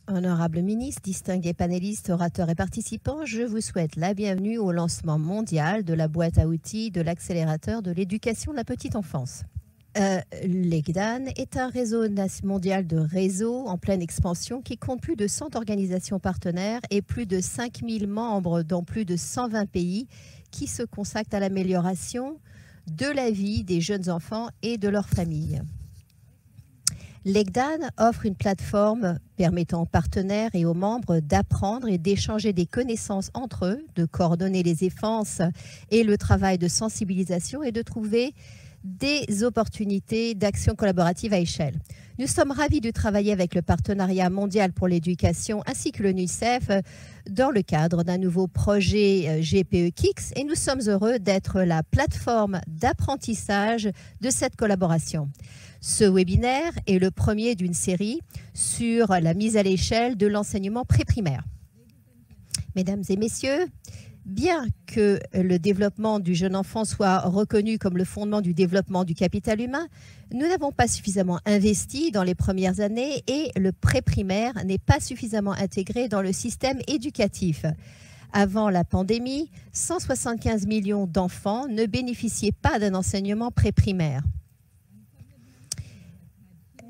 Honorables ministres, distingués panélistes, orateurs et participants, je vous souhaite la bienvenue au lancement mondial de la boîte à outils de l'accélérateur de l'éducation de la petite enfance. L'EGDAN est un réseau mondial de réseaux en pleine expansion qui compte plus de 100 organisations partenaires et plus de 5000 membres dans plus de 120 pays qui se consacrent à l'amélioration de la vie des jeunes enfants et de leurs familles. L'EGDAN offre une plateforme permettant aux partenaires et aux membres d'apprendre et d'échanger des connaissances entre eux, de coordonner les efforts et le travail de sensibilisation et de trouver des opportunités d'action collaborative à échelle. Nous sommes ravis de travailler avec le Partenariat mondial pour l'éducation ainsi que l'UNICEF dans le cadre d'un nouveau projet GPE Kicks et nous sommes heureux d'être la plateforme d'apprentissage de cette collaboration. Ce webinaire est le premier d'une série sur la mise à l'échelle de l'enseignement pré-primaire. Mesdames et messieurs, bien que le développement du jeune enfant soit reconnu comme le fondement du développement du capital humain, nous n'avons pas suffisamment investi dans les premières années et le pré-primaire n'est pas suffisamment intégré dans le système éducatif. Avant la pandémie, 175 millions d'enfants ne bénéficiaient pas d'un enseignement pré-primaire.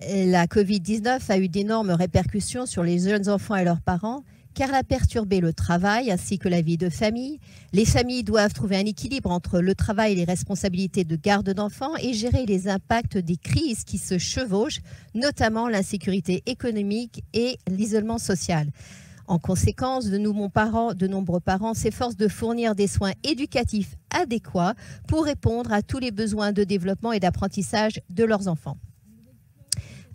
La Covid-19 a eu d'énormes répercussions sur les jeunes enfants et leurs parents, car elle a perturbé le travail ainsi que la vie de famille. Les familles doivent trouver un équilibre entre le travail et les responsabilités de garde d'enfants et gérer les impacts des crises qui se chevauchent, notamment l'insécurité économique et l'isolement social. En conséquence, de nombreux parents s'efforcent de fournir des soins éducatifs adéquats pour répondre à tous les besoins de développement et d'apprentissage de leurs enfants.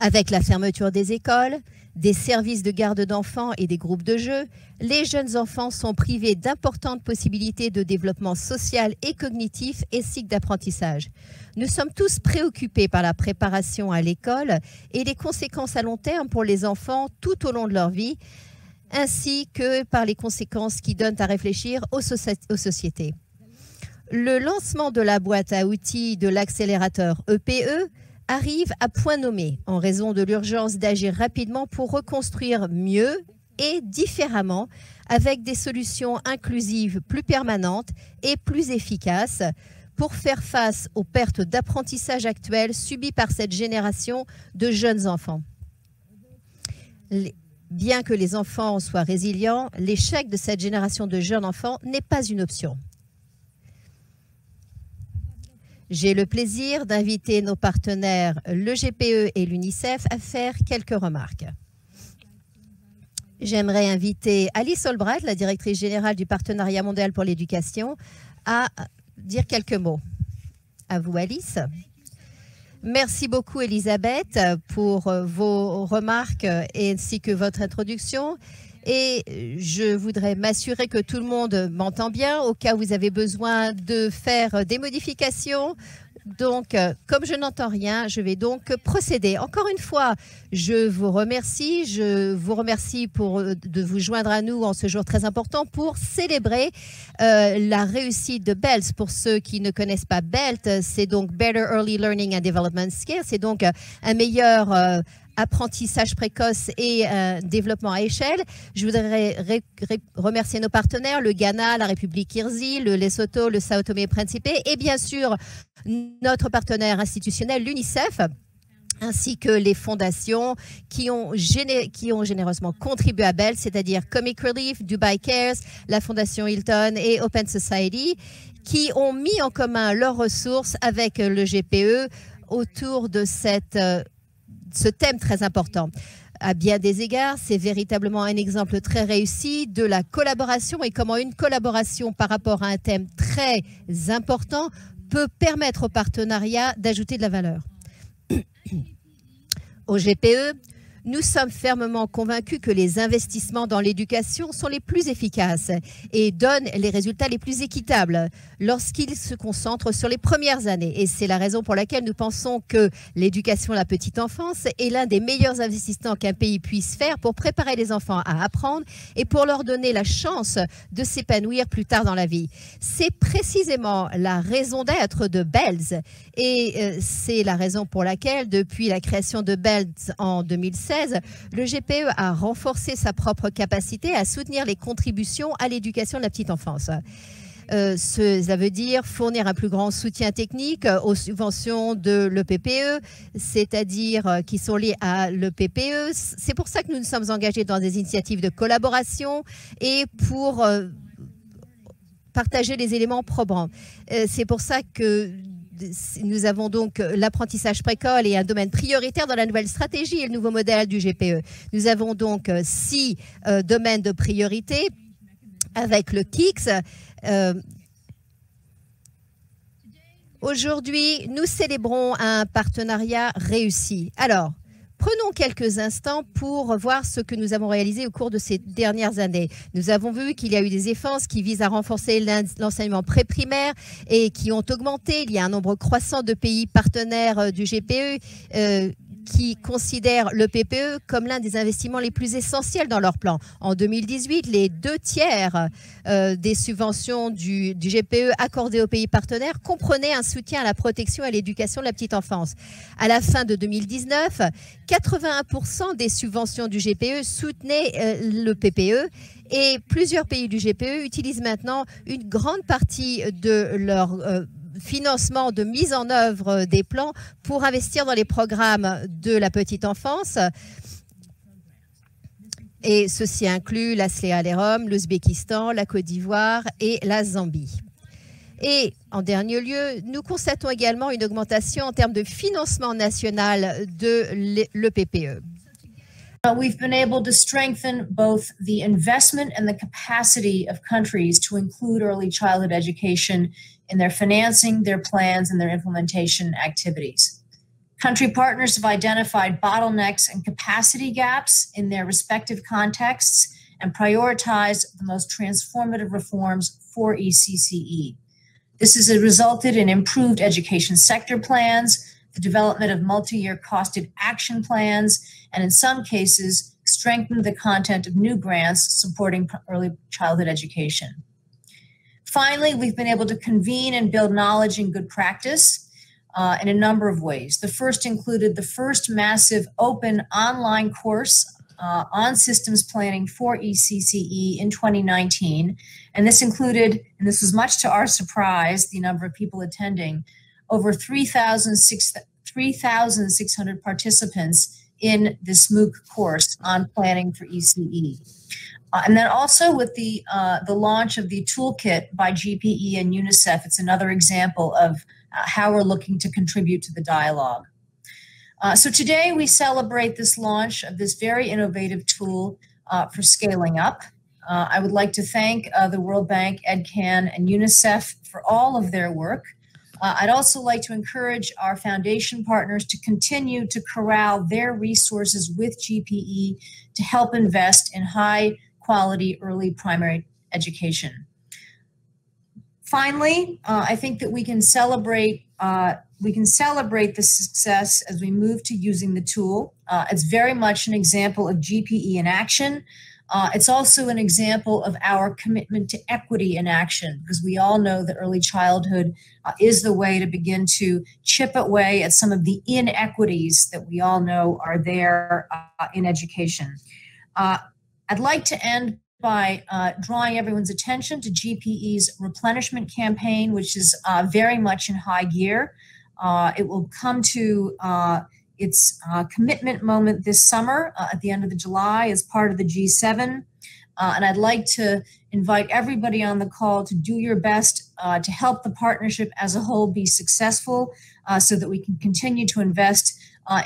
Avec la fermeture des écoles, des services de garde d'enfants et des groupes de jeux, les jeunes enfants sont privés d'importantes possibilités de développement social et cognitif ainsi que d'apprentissage. Nous sommes tous préoccupés par la préparation à l'école et les conséquences à long terme pour les enfants tout au long de leur vie, ainsi que par les conséquences qui donnent à réfléchir aux sociétés. Le lancement de la boîte à outils de l'accélérateur EPE arrive à point nommé en raison de l'urgence d'agir rapidement pour reconstruire mieux et différemment avec des solutions inclusives plus permanentes et plus efficaces pour faire face aux pertes d'apprentissage actuelles subies par cette génération de jeunes enfants. Bien que les enfants soient résilients, l'échec de cette génération de jeunes enfants n'est pas une option. J'ai le plaisir d'inviter nos partenaires, le GPE et l'UNICEF, à faire quelques remarques. J'aimerais inviter Alice Albright, la directrice générale du Partenariat mondial pour l'éducation, à dire quelques mots. À vous, Alice. Merci beaucoup, Elisabeth, pour vos remarques ainsi que votre introduction. Et je voudrais m'assurer que tout le monde m'entend bien au cas où vous avez besoin de faire des modifications. Donc, comme je n'entends rien, je vais donc procéder. Encore une fois, je vous remercie. Je vous remercie de vous joindre à nous en ce jour très important pour célébrer la réussite de BELT. Pour ceux qui ne connaissent pas BELT, c'est donc Better Early Learning and Development Skills. C'est donc un meilleur apprentissage précoce et développement à échelle. Je voudrais remercier nos partenaires, le Ghana, la République Kirzi, le Lesotho, le Sao Tomé et Principe et bien sûr notre partenaire institutionnel, l'UNICEF, ainsi que les fondations qui ont généreusement contribué à BELT, c'est-à-dire Comic Relief, Dubai Cares, la Fondation Hilton et Open Society, qui ont mis en commun leurs ressources avec le GPE autour de ce thème très important. À bien des égards, c'est véritablement un exemple très réussi de la collaboration et comment une collaboration par rapport à un thème très important peut permettre au partenariat d'ajouter de la valeur. Au GPE, nous sommes fermement convaincus que les investissements dans l'éducation sont les plus efficaces et donnent les résultats les plus équitables lorsqu'ils se concentrent sur les premières années. Et c'est la raison pour laquelle nous pensons que l'éducation de la petite enfance est l'un des meilleurs investissements qu'un pays puisse faire pour préparer les enfants à apprendre et pour leur donner la chance de s'épanouir plus tard dans la vie. C'est précisément la raison d'être de BELT et c'est la raison pour laquelle, depuis la création de BELT en 2007, 2016, le GPE a renforcé sa propre capacité à soutenir les contributions à l'éducation de la petite enfance. Ça veut dire fournir un plus grand soutien technique aux subventions de l'EPPE, c'est-à-dire qui sont liées à l'EPPE. C'est pour ça que nous nous sommes engagés dans des initiatives de collaboration et pour partager les éléments probants. C'est pour ça que nous avons donc l'apprentissage précoce et un domaine prioritaire dans la nouvelle stratégie et le nouveau modèle du GPE. Nous avons donc 6 domaines de priorité avec le KICS. Aujourd'hui, nous célébrons un partenariat réussi. Alors, prenons quelques instants pour voir ce que nous avons réalisé au cours de ces dernières années. Nous avons vu qu'il y a eu des efforts qui visent à renforcer l'enseignement pré-primaire et qui ont augmenté. Il y a un nombre croissant de pays partenaires du GPE qui considèrent le PPE comme l'un des investissements les plus essentiels dans leur plan. En 2018, les 2/3 des subventions du GPE accordées aux pays partenaires comprenaient un soutien à la protection et à l'éducation de la petite enfance. À la fin de 2019, 81% des subventions du GPE soutenaient le PPE et plusieurs pays du GPE utilisent maintenant une grande partie de leur financement de mise en œuvre des plans pour investir dans les programmes de la petite enfance. Et ceci inclut la Sierra Leone, l'Ouzbékistan, la Côte d'Ivoire et la Zambie. Et en dernier lieu, nous constatons également une augmentation en termes de financement national de l'EPPE. We've been able to strengthen both the investment and the capacity of countries to include early childhood education in their financing, their plans, and their implementation activities. Country partners have identified bottlenecks and capacity gaps in their respective contexts and prioritized the most transformative reforms for ECCE. This has resulted in improved education sector plans, the development of multi-year costed action plans, and in some cases, strengthened the content of new grants supporting early childhood education. Finally, we've been able to convene and build knowledge and good practice in a number of ways. The first included the first massive open online course on systems planning for ECCE in 2019. And this included, and this was much to our surprise, the number of people attending, over 3,600 participants in this MOOC course on planning for ECE. And then also with the launch of the toolkit by GPE and UNICEF, it's another example of how we're looking to contribute to the dialogue. So today we celebrate this launch of this very innovative tool for scaling up. I would like to thank the World Bank, EdCan, and UNICEF for all of their work. I'd also like to encourage our foundation partners to continue to corral their resources with GPE to help invest in high quality early primary education. Finally, I think that we can celebrate the success as we move to using the tool. It's very much an example of GPE in action. It's also an example of our commitment to equity in action, because we all know that early childhood is the way to begin to chip away at some of the inequities that we all know are there in education. I'd like to end by drawing everyone's attention to GPE's replenishment campaign, which is very much in high gear. It will come to its commitment moment this summer at the end of July as part of the G7. And I'd like to invite everybody on the call to do your best to help the partnership as a whole be successful so that we can continue to invest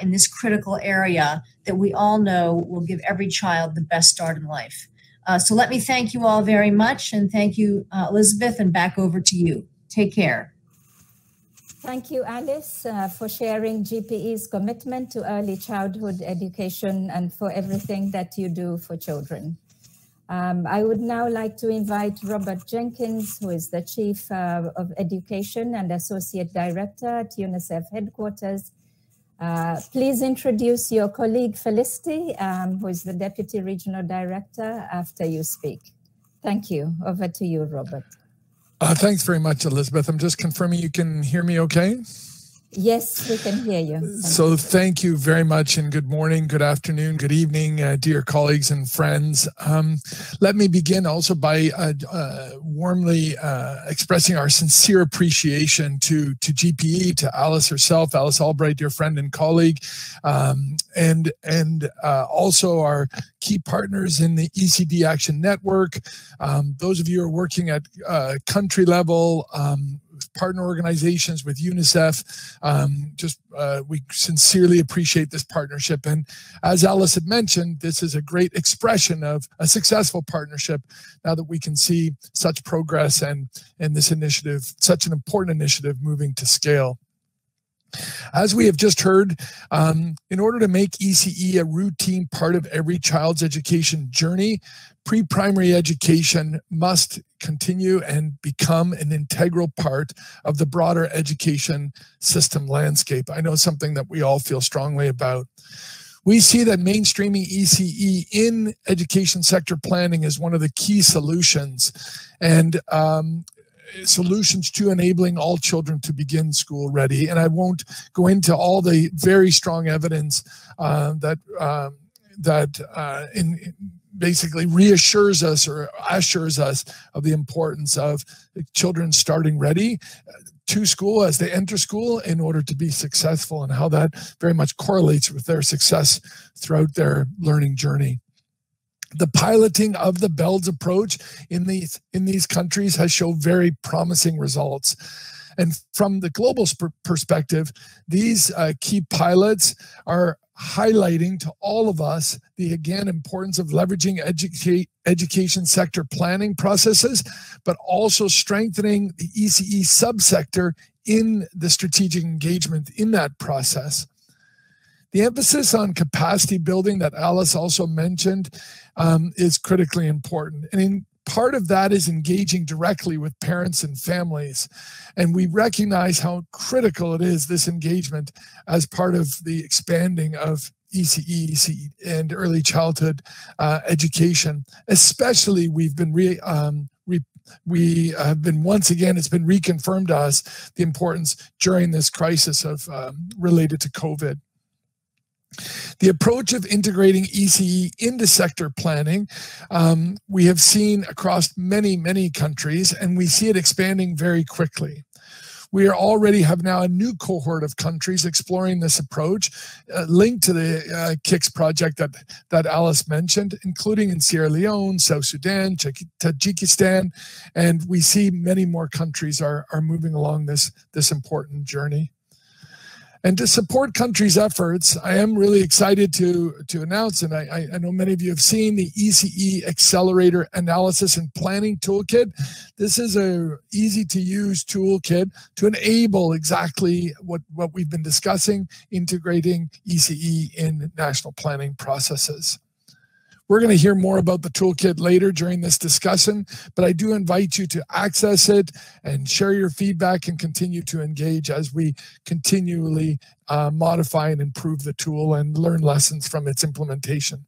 in this critical area that we all know will give every child the best start in life. So let me thank you all very much, and thank you, Elizabeth, and back over to you. Take care. Thank you, Alice, for sharing GPE's commitment to early childhood education and for everything that you do for children. I would now like to invite Robert Jenkins, who is the Chief of Education and Associate Director at UNICEF Headquarters. Please introduce your colleague Felicity, who is the Deputy Regional Director, after you speak. Thank you. Over to you, Robert. Thanks very much, Elizabeth. I'm just confirming you can hear me okay? Yes, we can hear you. So thank you very much, and good morning, good afternoon, good evening, dear colleagues and friends. Let me begin also by warmly expressing our sincere appreciation to GPE, to Alice herself, Alice Albright, dear friend and colleague, and also our key partners in the ECD Action Network. Those of you who are working at country level, partner organizations with UNICEF, we sincerely appreciate this partnership. And as Alice had mentioned, this is a great expression of a successful partnership now that we can see such progress and this initiative, such an important initiative, moving to scale. As we have just heard, in order to make ECE a routine part of every child's education journey, pre-primary education must continue and become an integral part of the broader education system landscape. I know something that we all feel strongly about. We see that mainstreaming ECE in education sector planning is one of the key solutions, and solutions to enabling all children to begin school ready. And I won't go into all the very strong evidence that basically reassures us or assures us of the importance of children starting ready to school as they enter school in order to be successful, and how that very much correlates with their success throughout their learning journey. The piloting of the BELDS approach in these countries has shown very promising results. And from the global perspective, these key pilots are highlighting to all of us the, again, importance of leveraging education sector planning processes, but also strengthening the ECE subsector in the strategic engagement in that process. The emphasis on capacity building that Alice also mentioned is critically important. And part of that is engaging directly with parents and families. And we recognize how critical it is, this engagement, as part of the expanding of ECE and early childhood education. Especially, we've been once again, it's been reconfirmed to us the importance during this crisis of related to COVID. The approach of integrating ECE into sector planning, we have seen across many, many countries, and we see it expanding very quickly. We already have now a new cohort of countries exploring this approach, linked to the KICS project that Alice mentioned, including in Sierra Leone, South Sudan, Tajikistan, and we see many more countries are moving along this important journey. And to support countries' efforts, I am really excited to announce, and I know many of you have seen the ECE Accelerator Analysis and Planning Toolkit. This is an easy-to-use toolkit to enable exactly what we've been discussing, integrating ECE in national planning processes. We're going to hear more about the toolkit later during this discussion, but I do invite you to access it and share your feedback and continue to engage as we continually modify and improve the tool and learn lessons from its implementation.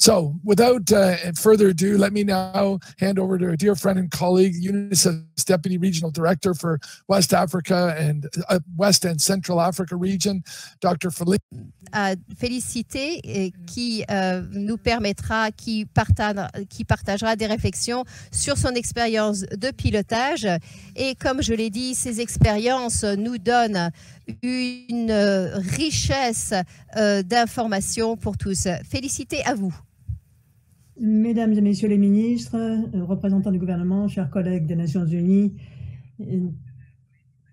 So without further ado, let me now hand over to a dear friend and colleague, UNICEF's Deputy Regional Director for West Africa and West and Central Africa region, Dr. Felipe. Félicité, qui nous permettra, qui partagera des réflexions sur son expérience de pilotage. Et comme je l'ai dit, ces expériences nous donnent une richesse d'informations pour tous. Félicité à vous. Mesdames et messieurs les ministres, représentants du gouvernement, chers collègues des Nations Unies,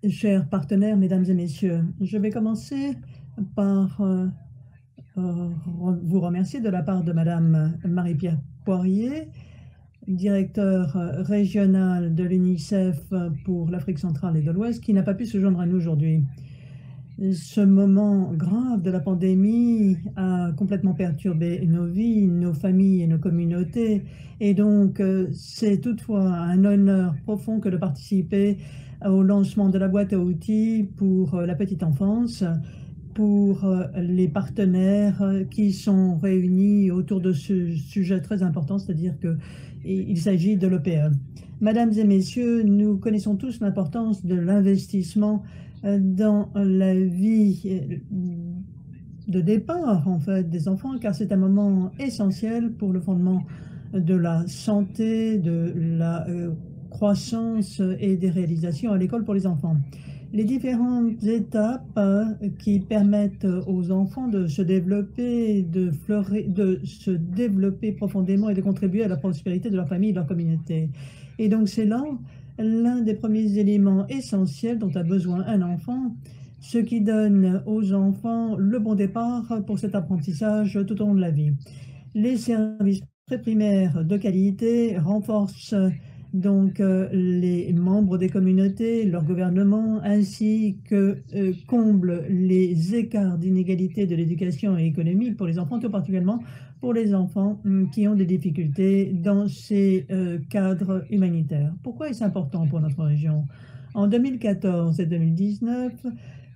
chers partenaires, mesdames et messieurs, je vais commencer par vous remercier de la part de Madame Marie-Pierre Poirier, directeur régional de l'UNICEF pour l'Afrique centrale et de l'Ouest, qui n'a pas pu se joindre à nous aujourd'hui. Ce moment grave de la pandémie a complètement perturbé nos vies, nos familles et nos communautés. Et donc, c'est toutefois un honneur profond que de participer au lancement de la boîte à outils pour la petite enfance, pour les partenaires qui sont réunis autour de ce sujet très important, c'est-à-dire qu'il s'agit de l'OPE. Mesdames et messieurs, nous connaissons tous l'importance de l'investissement dans la vie de départ, en fait, des enfants, car c'est un moment essentiel pour le fondement de la santé, de la croissance et des réalisations à l'école pour les enfants. Les différentes étapes qui permettent aux enfants de se développer, de se développer profondément et de contribuer à la prospérité de leur famille et de leur communauté. Et donc c'est là l'un des premiers éléments essentiels dont a besoin un enfant, ce qui donne aux enfants le bon départ pour cet apprentissage tout au long de la vie. Les services préprimaires de qualité renforcent donc les membres des communautés, leur gouvernement, ainsi que comblent les écarts d'inégalité de l'éducation et économique pour les enfants, tout particulièrement pour les enfants qui ont des difficultés dans ces cadres humanitaires. Pourquoi est-ce important pour notre région? En 2014 et 2019,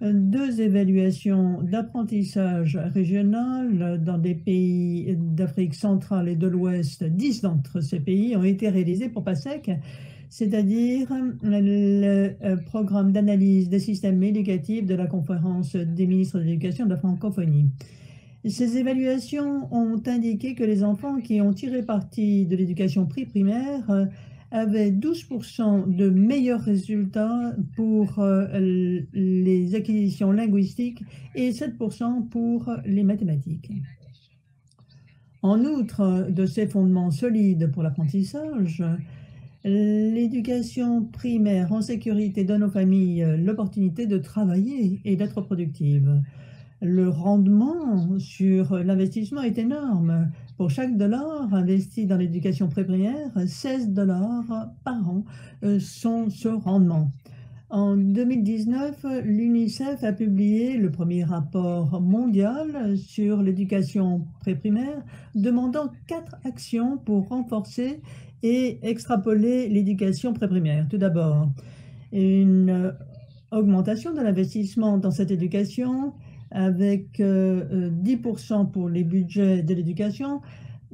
2 évaluations d'apprentissage régional dans des pays d'Afrique centrale et de l'Ouest, 10 d'entre ces pays ont été réalisés pour PASEC, c'est-à-dire le programme d'analyse des systèmes éducatifs de la conférence des ministres de l'Éducation de la francophonie. Ces évaluations ont indiqué que les enfants qui ont tiré parti de l'éducation primaire avaient 12% de meilleurs résultats pour les acquisitions linguistiques et 7% pour les mathématiques. En outre de ces fondements solides pour l'apprentissage, l'éducation primaire en sécurité donne aux familles l'opportunité de travailler et d'être productives. Le rendement sur l'investissement est énorme. Pour chaque dollar investi dans l'éducation primaire, 16 dollars par an sont ce rendement. En 2019, l'UNICEF a publié le premier rapport mondial sur l'éducation préprimaire, demandant 4 actions pour renforcer et extrapoler l'éducation préprimaire. Tout d'abord, une augmentation de l'investissement dans cette éducation, avec 10% pour les budgets de l'éducation,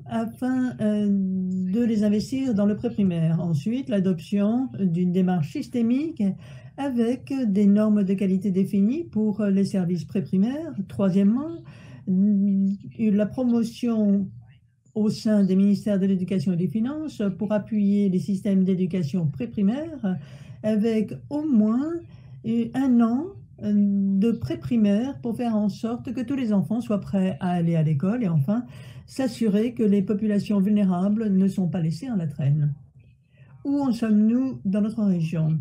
afin de les investir dans le préprimaire. Ensuite, l'adoption d'une démarche systémique avec des normes de qualité définies pour les services préprimaires. Troisièmement, la promotion au sein des ministères de l'Éducation et des Finances pour appuyer les systèmes d'éducation préprimaire avec au moins 1 an de préprimaire pour faire en sorte que tous les enfants soient prêts à aller à l'école et enfin s'assurer que les populations vulnérables ne sont pas laissées en la traîne. Où en sommes-nous dans notre région?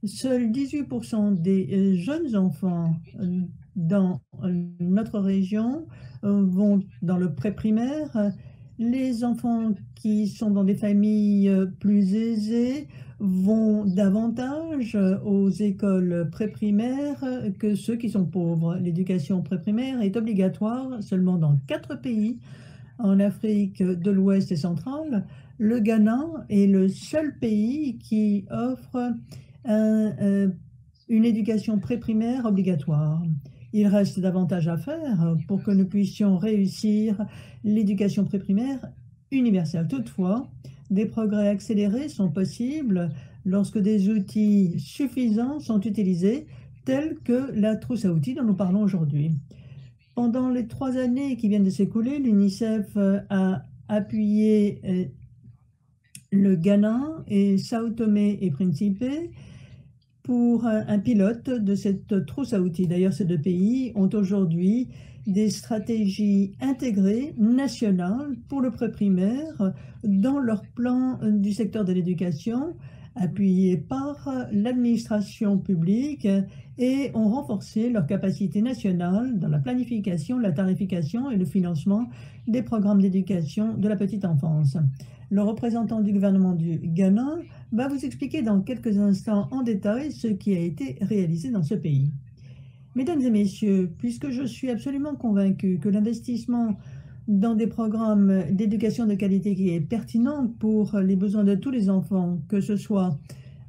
Seuls 18% des jeunes enfants dans notre région vont dans le préprimaire. Les enfants qui sont dans des familles plus aisées vont davantage aux écoles préprimaires que ceux qui sont pauvres. L'éducation préprimaire est obligatoire seulement dans 4 pays en Afrique de l'Ouest et centrale. Le Ghana est le seul pays qui offre une éducation préprimaire obligatoire. Il reste davantage à faire pour que nous puissions réussir l'éducation préprimaire universelle. Toutefois, des progrès accélérés sont possibles lorsque des outils suffisants sont utilisés, tels que la trousse à outils dont nous parlons aujourd'hui. Pendant les 3 années qui viennent de s'écouler, l'UNICEF a appuyé le Ghana et Sao Tomé et Principe pour un pilote de cette trousse à outils. D'ailleurs, ces 2 pays ont aujourd'hui des stratégies intégrées nationales pour le préprimaire dans leur plan du secteur de l'éducation, appuyées par l'administration publique et ont renforcé leur capacité nationale dans la planification, la tarification et le financement des programmes d'éducation de la petite enfance. Le représentant du gouvernement du Ghana va vous expliquer dans quelques instants en détail ce qui a été réalisé dans ce pays. Mesdames et messieurs, puisque je suis absolument convaincue que l'investissement dans des programmes d'éducation de qualité qui est pertinent pour les besoins de tous les enfants, que ce soit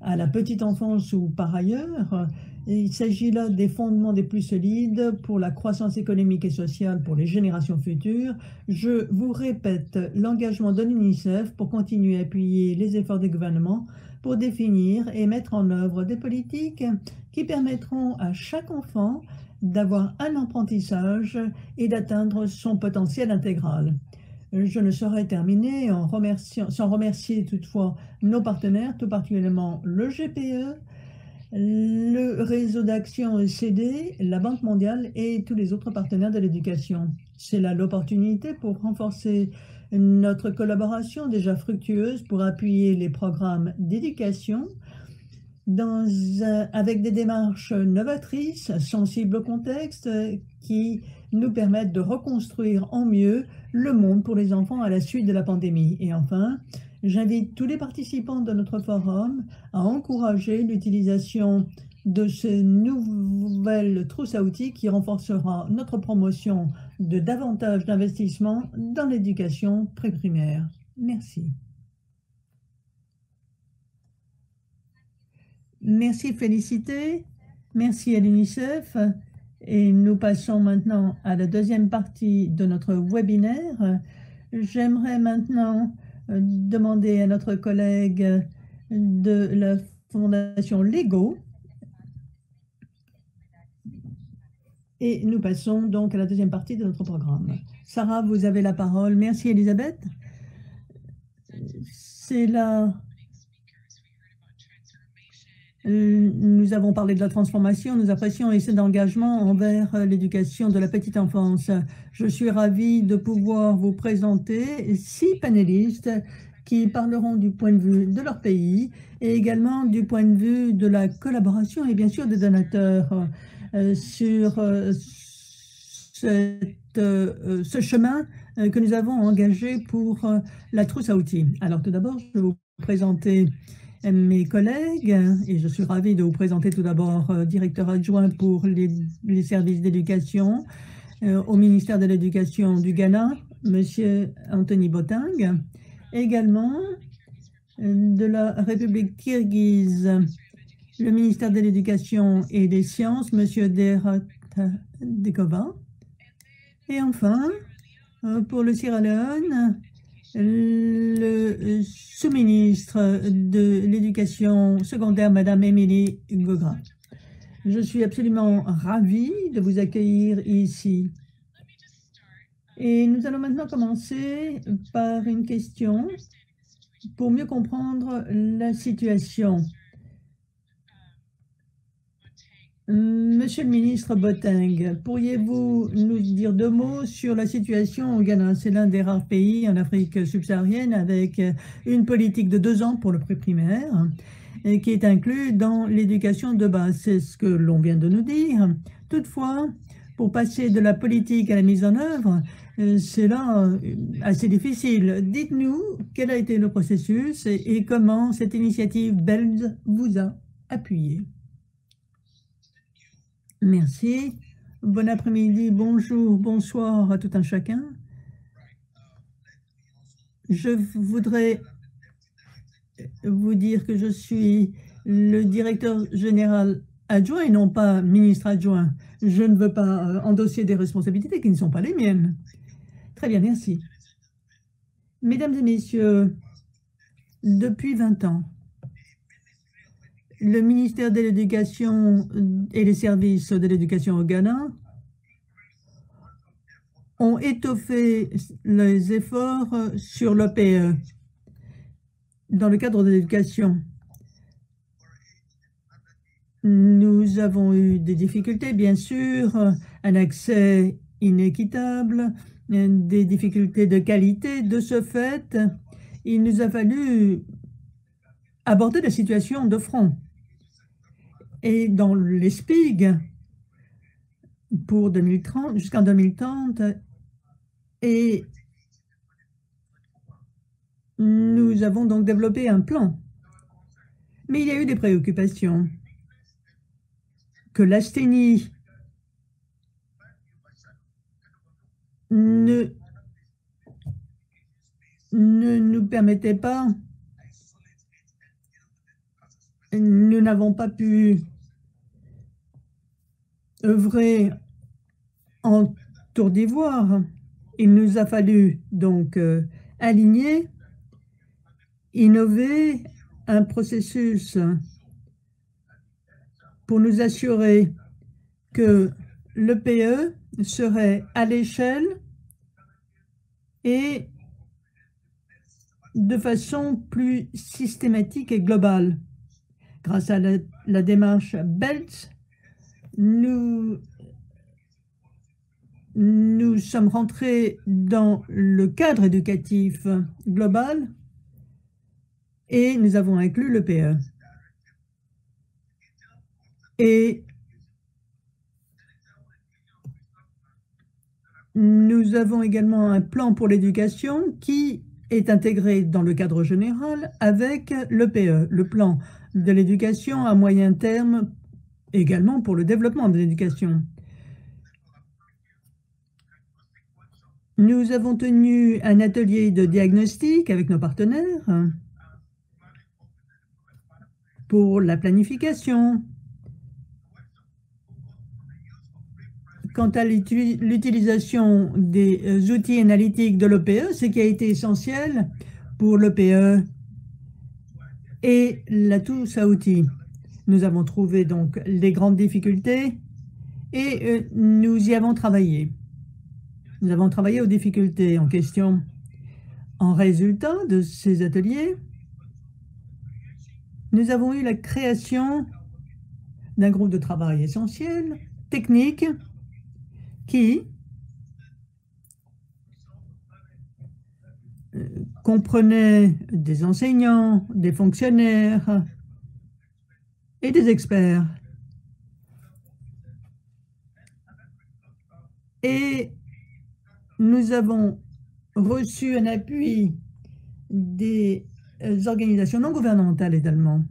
à la petite enfance ou par ailleurs, il s'agit là des fondements des plus solides pour la croissance économique et sociale pour les générations futures. Je vous répète l'engagement de l'UNICEF pour continuer à appuyer les efforts des gouvernements pour définir et mettre en œuvre des politiques qui qui permettront à chaque enfant d'avoir un apprentissage et d'atteindre son potentiel intégral. Je ne saurais terminer sans remercier toutefois nos partenaires, tout particulièrement le GPE, le réseau d'action ECD, la Banque mondiale et tous les autres partenaires de l'éducation. C'est là l'opportunité pour renforcer notre collaboration déjà fructueuse pour appuyer les programmes d'éducation avec des démarches novatrices, sensibles au contexte, qui nous permettent de reconstruire en mieux le monde pour les enfants à la suite de la pandémie. Et enfin, j'invite tous les participants de notre forum à encourager l'utilisation de ces nouvelles trousses à outils qui renforcera notre promotion de davantage d'investissements dans l'éducation préprimaire. Merci. Merci Félicité, merci à l'UNICEF. Et nous passons maintenant à la deuxième partie de notre webinaire. J'aimerais maintenant demander à notre collègue de la Fondation Lego. Et nous passons donc à la deuxième partie de notre programme. Sarah, vous avez la parole. Merci Elisabeth. C'est là. Nous avons parlé de la transformation, nous apprécions et d'engagement envers l'éducation de la petite enfance. Je suis ravie de pouvoir vous présenter 6 panélistes qui parleront du point de vue de leur pays et également du point de vue de la collaboration et bien sûr des donateurs sur ce chemin que nous avons engagé pour la trousse à outils. Alors tout d'abord, je vais vous présenter mes collègues, et je suis ravie de vous présenter tout d'abord directeur adjoint pour les services d'éducation au ministère de l'Éducation du Ghana, Monsieur Anthony Boateng, également de la République kirghize, le ministère de l'Éducation et des Sciences, Monsieur Derat Dekova, et enfin, pour le Sierra Leone, le sous-ministre de l'Éducation secondaire, Madame Émilie Gogra. Je suis absolument ravie de vous accueillir ici. Et nous allons maintenant commencer par une question pour mieux comprendre la situation. Monsieur le ministre Boateng, pourriez-vous nous dire 2 mots sur la situation au Ghana? C'est l'un des rares pays en Afrique subsaharienne avec une politique de 2 ans pour le préprimaire qui est inclus dans l'éducation de base. C'est ce que l'on vient de nous dire. Toutefois, pour passer de la politique à la mise en œuvre, c'est là assez difficile. Dites-nous quel a été le processus et comment cette initiative belge vous a appuyé. Merci. Bon après-midi, bonjour, bonsoir à tout un chacun. Je voudrais vous dire que je suis le directeur général adjoint et non pas ministre adjoint. Je ne veux pas endosser des responsabilités qui ne sont pas les miennes. Très bien, merci. Mesdames et messieurs, depuis 20 ans, le ministère de l'Éducation et les services de l'éducation au Ghana ont étoffé les efforts sur l'OPE dans le cadre de l'éducation. Nous avons eu des difficultés, bien sûr, un accès inéquitable, des difficultés de qualité. De ce fait, il nous a fallu aborder la situation de front. Et dans les SPIG, pour 2030, jusqu'en 2030, et nous avons donc développé un plan. Mais il y a eu des préoccupations. Que l'asthénie ne nous permettait pas, nous n'avons pas pu œuvrer en Côte d'Ivoire. Il nous a fallu donc aligner, innover un processus pour nous assurer que l'EPE serait à l'échelle et de façon plus systématique et globale. Grâce à la démarche BELT, nous sommes rentrés dans le cadre éducatif global et nous avons inclus l'EPE. Et nous avons également un plan pour l'éducation qui est intégré dans le cadre général avec l'EPE, le plan de l'éducation à moyen terme, également pour le développement de l'éducation. Nous avons tenu un atelier de diagnostic avec nos partenaires pour la planification. Quant à l'utilisation des outils analytiques de l'EPE, ce qui a été essentiel pour l'EPE et la tous à outils. Nous avons trouvé donc les grandes difficultés et nous y avons travaillé. Nous avons travaillé aux difficultés en question. En résultat de ces ateliers, nous avons eu la création d'un groupe de travail essentiel, technique, qui comprenait des enseignants, des fonctionnaires et des experts. Et nous avons reçu un appui des organisations non gouvernementales également.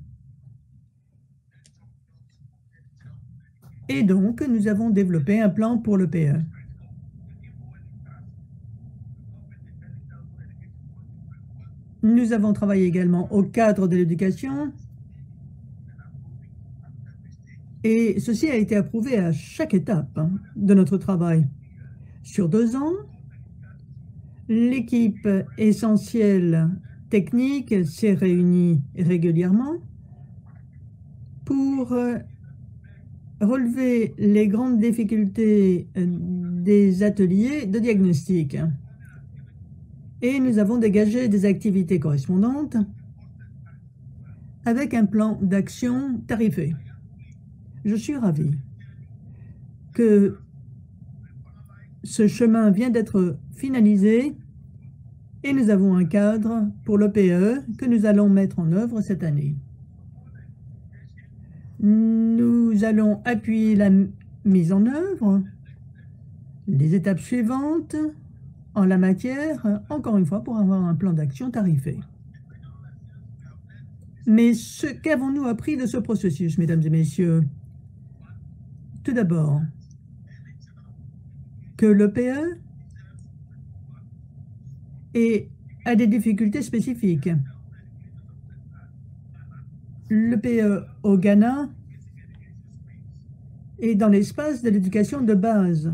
Et donc, nous avons développé un plan pour l'EPE. Nous avons travaillé également au cadre de l'éducation et ceci a été approuvé à chaque étape de notre travail. Sur 2 ans, l'équipe essentielle technique s'est réunie régulièrement pour relever les grandes difficultés des ateliers de diagnostic. Et nous avons dégagé des activités correspondantes avec un plan d'action tarifé. Je suis ravi que ce chemin vient d'être finalisé et nous avons un cadre pour l'EPE que nous allons mettre en œuvre cette année. Nous allons appuyer la mise en œuvre, les étapes suivantes en la matière, encore une fois, pour avoir un plan d'action tarifé. Mais qu'avons-nous appris de ce processus, mesdames et messieurs? Tout d'abord, que l'EPE a des difficultés spécifiques. L'EPE au Ghana est dans l'espace de l'éducation de base.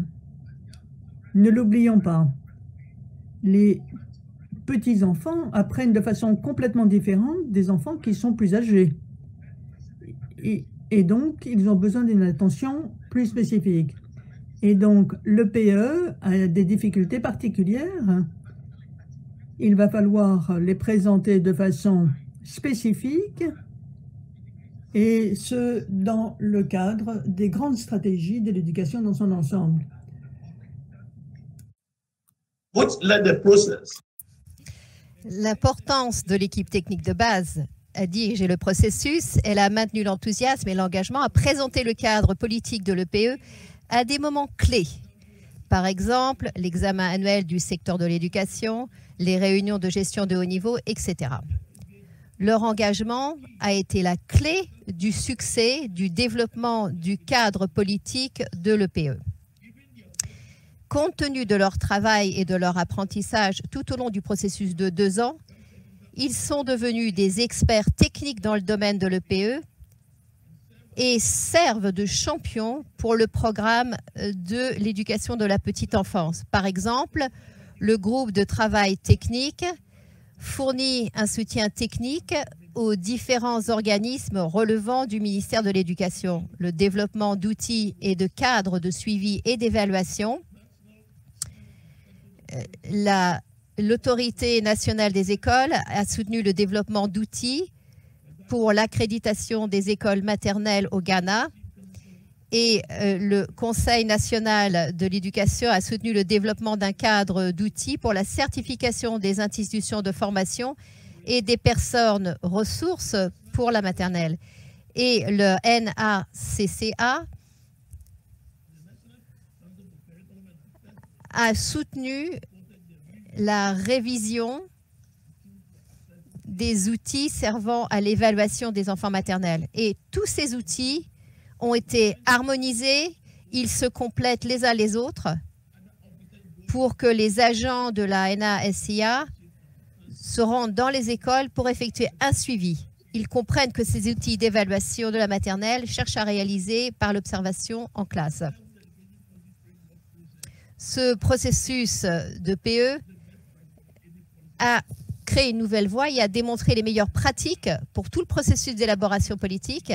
Ne l'oublions pas. Les petits-enfants apprennent de façon complètement différente des enfants qui sont plus âgés. Et donc, ils ont besoin d'une attention plus spécifique. Et donc, l'EPE a des difficultés particulières. Il va falloir les présenter de façon spécifique et ce, dans le cadre des grandes stratégies de l'éducation dans son ensemble. L'importance de l'équipe technique de base a dirigé le processus, elle a maintenu l'enthousiasme et l'engagement à présenter le cadre politique de l'EPE à des moments clés. Par exemple, l'examen annuel du secteur de l'éducation, les réunions de gestion de haut niveau, etc. Leur engagement a été la clé du succès du développement du cadre politique de l'EPE. Compte tenu de leur travail et de leur apprentissage tout au long du processus de 2 ans, ils sont devenus des experts techniques dans le domaine de l'EPE et servent de champions pour le programme de l'éducation de la petite enfance. Par exemple, le groupe de travail technique fournit un soutien technique aux différents organismes relevant du ministère de l'Éducation, le développement d'outils et de cadres de suivi et d'évaluation, l'Autorité nationale des écoles a soutenu le développement d'outils pour l'accréditation des écoles maternelles au Ghana et le Conseil national de l'éducation a soutenu le développement d'un cadre d'outils pour la certification des institutions de formation et des personnes ressources pour la maternelle. Et le NACCA a soutenu la révision des outils servant à l'évaluation des enfants maternels. Et tous ces outils ont été harmonisés, ils se complètent les uns les autres pour que les agents de la NACCA se rendent dans les écoles pour effectuer un suivi. Ils comprennent que ces outils d'évaluation de la maternelle cherchent à réaliser par l'observation en classe. Ce processus de PE a créé une nouvelle voie et a démontré les meilleures pratiques pour tout le processus d'élaboration politique.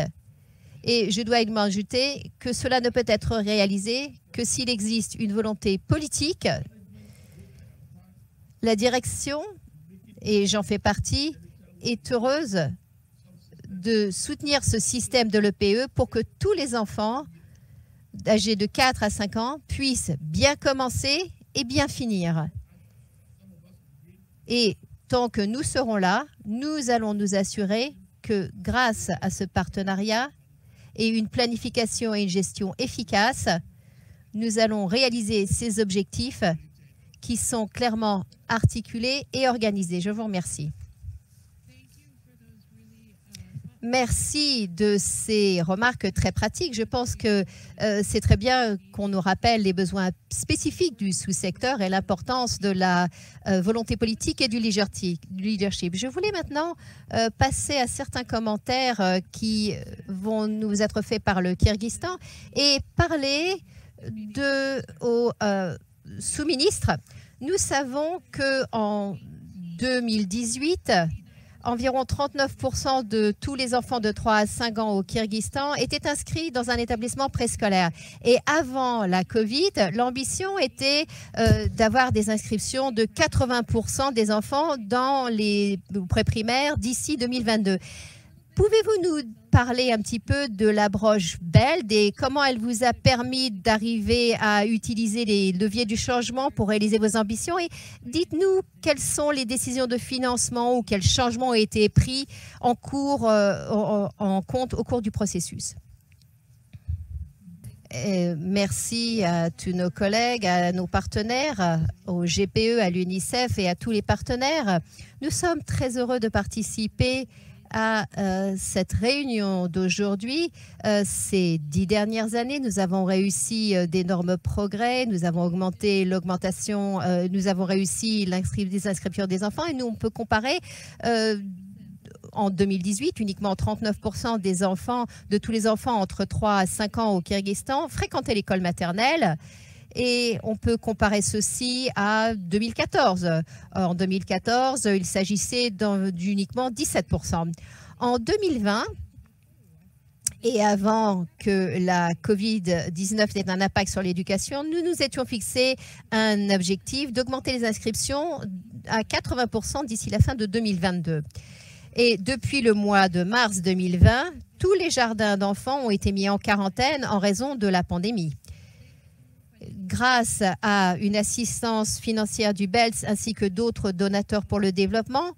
Et je dois également ajouter que cela ne peut être réalisé que s'il existe une volonté politique. La direction, et j'en fais partie, est heureuse de soutenir ce système de l'EPE pour que tous les enfants âgés de 4 à 5 ans puissent bien commencer et bien finir. Et tant que nous serons là, nous allons nous assurer que grâce à ce partenariat et une planification et une gestion efficace, nous allons réaliser ces objectifs qui sont clairement articulés et organisés. Je vous remercie. Merci de ces remarques très pratiques. Je pense que c'est très bien qu'on nous rappelle les besoins spécifiques du sous-secteur et l'importance de la volonté politique et du leadership. Je voulais maintenant passer à certains commentaires qui vont nous être faits par le Kyrgyzstan et parler au sous-ministre. Nous savons qu'en 2018, environ 39% de tous les enfants de 3 à 5 ans au Kyrgyzstan étaient inscrits dans un établissement préscolaire. Et avant la Covid, l'ambition était d'avoir des inscriptions de 80% des enfants dans les préprimaires d'ici 2022. Pouvez-vous nous parler un petit peu de l'approche BELD et comment elle vous a permis d'arriver à utiliser les leviers du changement pour réaliser vos ambitions? Et dites-nous quelles sont les décisions de financement ou quels changements ont été pris en compte au cours du processus. Merci à tous nos collègues, à nos partenaires, au GPE, à l'UNICEF et à tous les partenaires. Nous sommes très heureux de participer à cette réunion d'aujourd'hui. Ces 10 dernières années, nous avons réussi d'énormes progrès. Nous avons augmenté l'augmentation, nous avons réussi les inscriptions des enfants et nous, on peut comparer en 2018, uniquement 39% des enfants, de tous les enfants entre 3 à 5 ans au Kyrgyzstan fréquentaient l'école maternelle. Et on peut comparer ceci à 2014. En 2014, il s'agissait d'uniquement 17%. En 2020, et avant que la Covid-19 ait un impact sur l'éducation, nous nous étions fixés un objectif d'augmenter les inscriptions à 80% d'ici la fin de 2022. Et depuis le mois de mars 2020, tous les jardins d'enfants ont été mis en quarantaine en raison de la pandémie. Grâce à une assistance financière du BELS ainsi que d'autres donateurs pour le développement,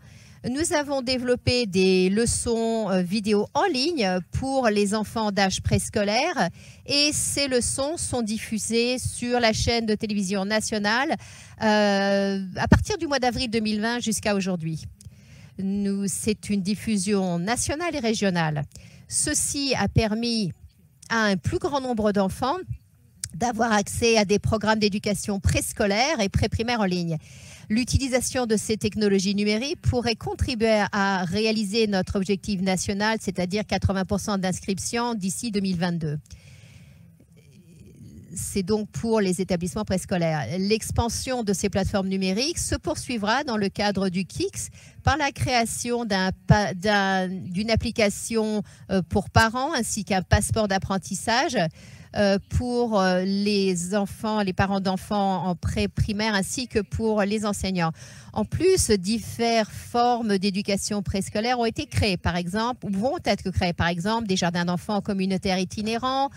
nous avons développé des leçons vidéo en ligne pour les enfants d'âge préscolaire et ces leçons sont diffusées sur la chaîne de télévision nationale à partir du mois d'avril 2020 jusqu'à aujourd'hui. C'est une diffusion nationale et régionale. Ceci a permis à un plus grand nombre d'enfants d'avoir accès à des programmes d'éducation préscolaire et préprimaire en ligne. L'utilisation de ces technologies numériques pourrait contribuer à réaliser notre objectif national, c'est-à-dire 80% d'inscriptions d'ici 2022. c'est donc pour les établissements préscolaires. L'expansion de ces plateformes numériques se poursuivra dans le cadre du KICS par la création d'une application pour parents ainsi qu'un passeport d'apprentissage pour les enfants, les parents d'enfants en pré-primaire ainsi que pour les enseignants. En plus, diverses formes d'éducation préscolaire ont été créées, par exemple, ou vont être créées, par exemple, des jardins d'enfants communautaires itinérants,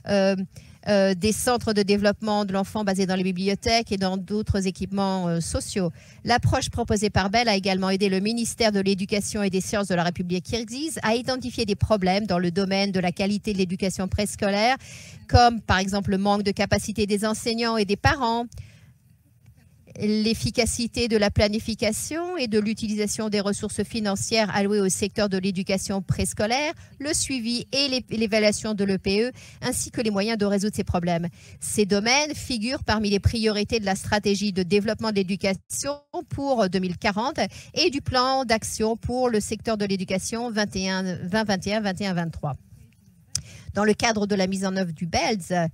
des centres de développement de l'enfant basés dans les bibliothèques et dans d'autres équipements sociaux. L'approche proposée par Bell a également aidé le ministère de l'Éducation et des Sciences de la République kirghize à identifier des problèmes dans le domaine de la qualité de l'éducation préscolaire, comme par exemple le manque de capacité des enseignants et des parents, l'efficacité de la planification et de l'utilisation des ressources financières allouées au secteur de l'éducation préscolaire, le suivi et l'évaluation de l'EPE, ainsi que les moyens de résoudre ces problèmes. Ces domaines figurent parmi les priorités de la stratégie de développement de l'éducation pour 2040 et du plan d'action pour le secteur de l'éducation 2021-2023. Dans le cadre de la mise en œuvre du BELS,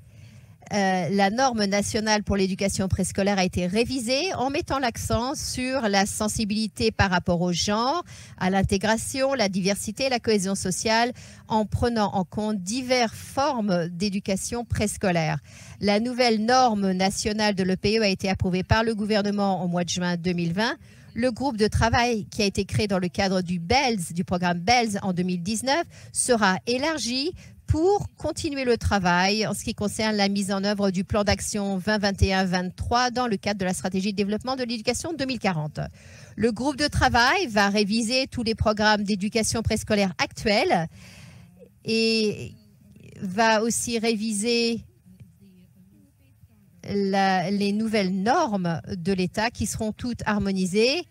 la norme nationale pour l'éducation préscolaire a été révisée en mettant l'accent sur la sensibilité par rapport au genre, à l'intégration, la diversité, la cohésion sociale, en prenant en compte diverses formes d'éducation préscolaire. La nouvelle norme nationale de l'EPE a été approuvée par le gouvernement au mois de juin 2020. Le groupe de travail qui a été créé dans le cadre du BELS, du programme BELS en 2019, sera élargi pour continuer le travail en ce qui concerne la mise en œuvre du plan d'action 2021-2023 dans le cadre de la stratégie de développement de l'éducation 2040. Le groupe de travail va réviser tous les programmes d'éducation préscolaire actuels et va aussi réviser les nouvelles normes de l'État qui seront toutes harmonisées.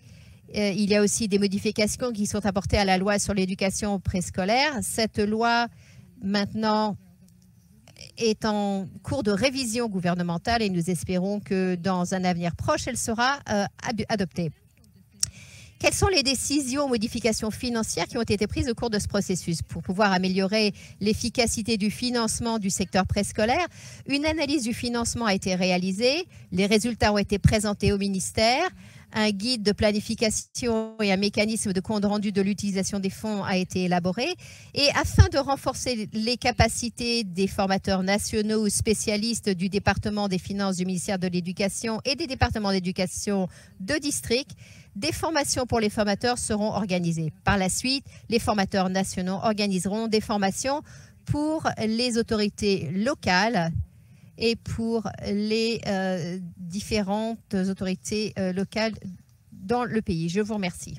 Il y a aussi des modifications qui sont apportées à la loi sur l'éducation préscolaire. Cette loi maintenant est en cours de révision gouvernementale et nous espérons que dans un avenir proche, elle sera adoptée. Quelles sont les décisions ou modifications financières qui ont été prises au cours de ce processus pour pouvoir améliorer l'efficacité du financement du secteur préscolaire? Une analyse du financement a été réalisée, les résultats ont été présentés au ministère, un guide de planification et un mécanisme de compte rendu de l'utilisation des fonds a été élaboré. Et afin de renforcer les capacités des formateurs nationaux ou spécialistes du département des finances du ministère de l'Éducation et des départements d'éducation de district, des formations pour les formateurs seront organisées. Par la suite, les formateurs nationaux organiseront des formations pour les autorités locales et pour les différentes autorités locales dans le pays. Je vous remercie.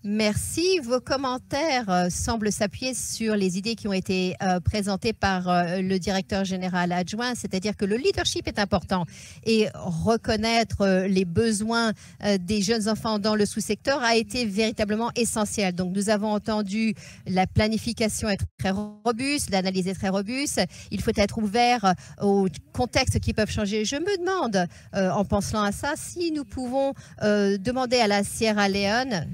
Merci. Vos commentaires semblent s'appuyer sur les idées qui ont été présentées par le directeur général adjoint, c'est-à-dire que le leadership est important et reconnaître les besoins des jeunes enfants dans le sous-secteur a été véritablement essentiel. Donc, nous avons entendu la planification être très robuste, l'analyse est très robuste. Il faut être ouvert aux contextes qui peuvent changer. Je me demande, en pensant à ça, si nous pouvons demander à la Sierra Leone.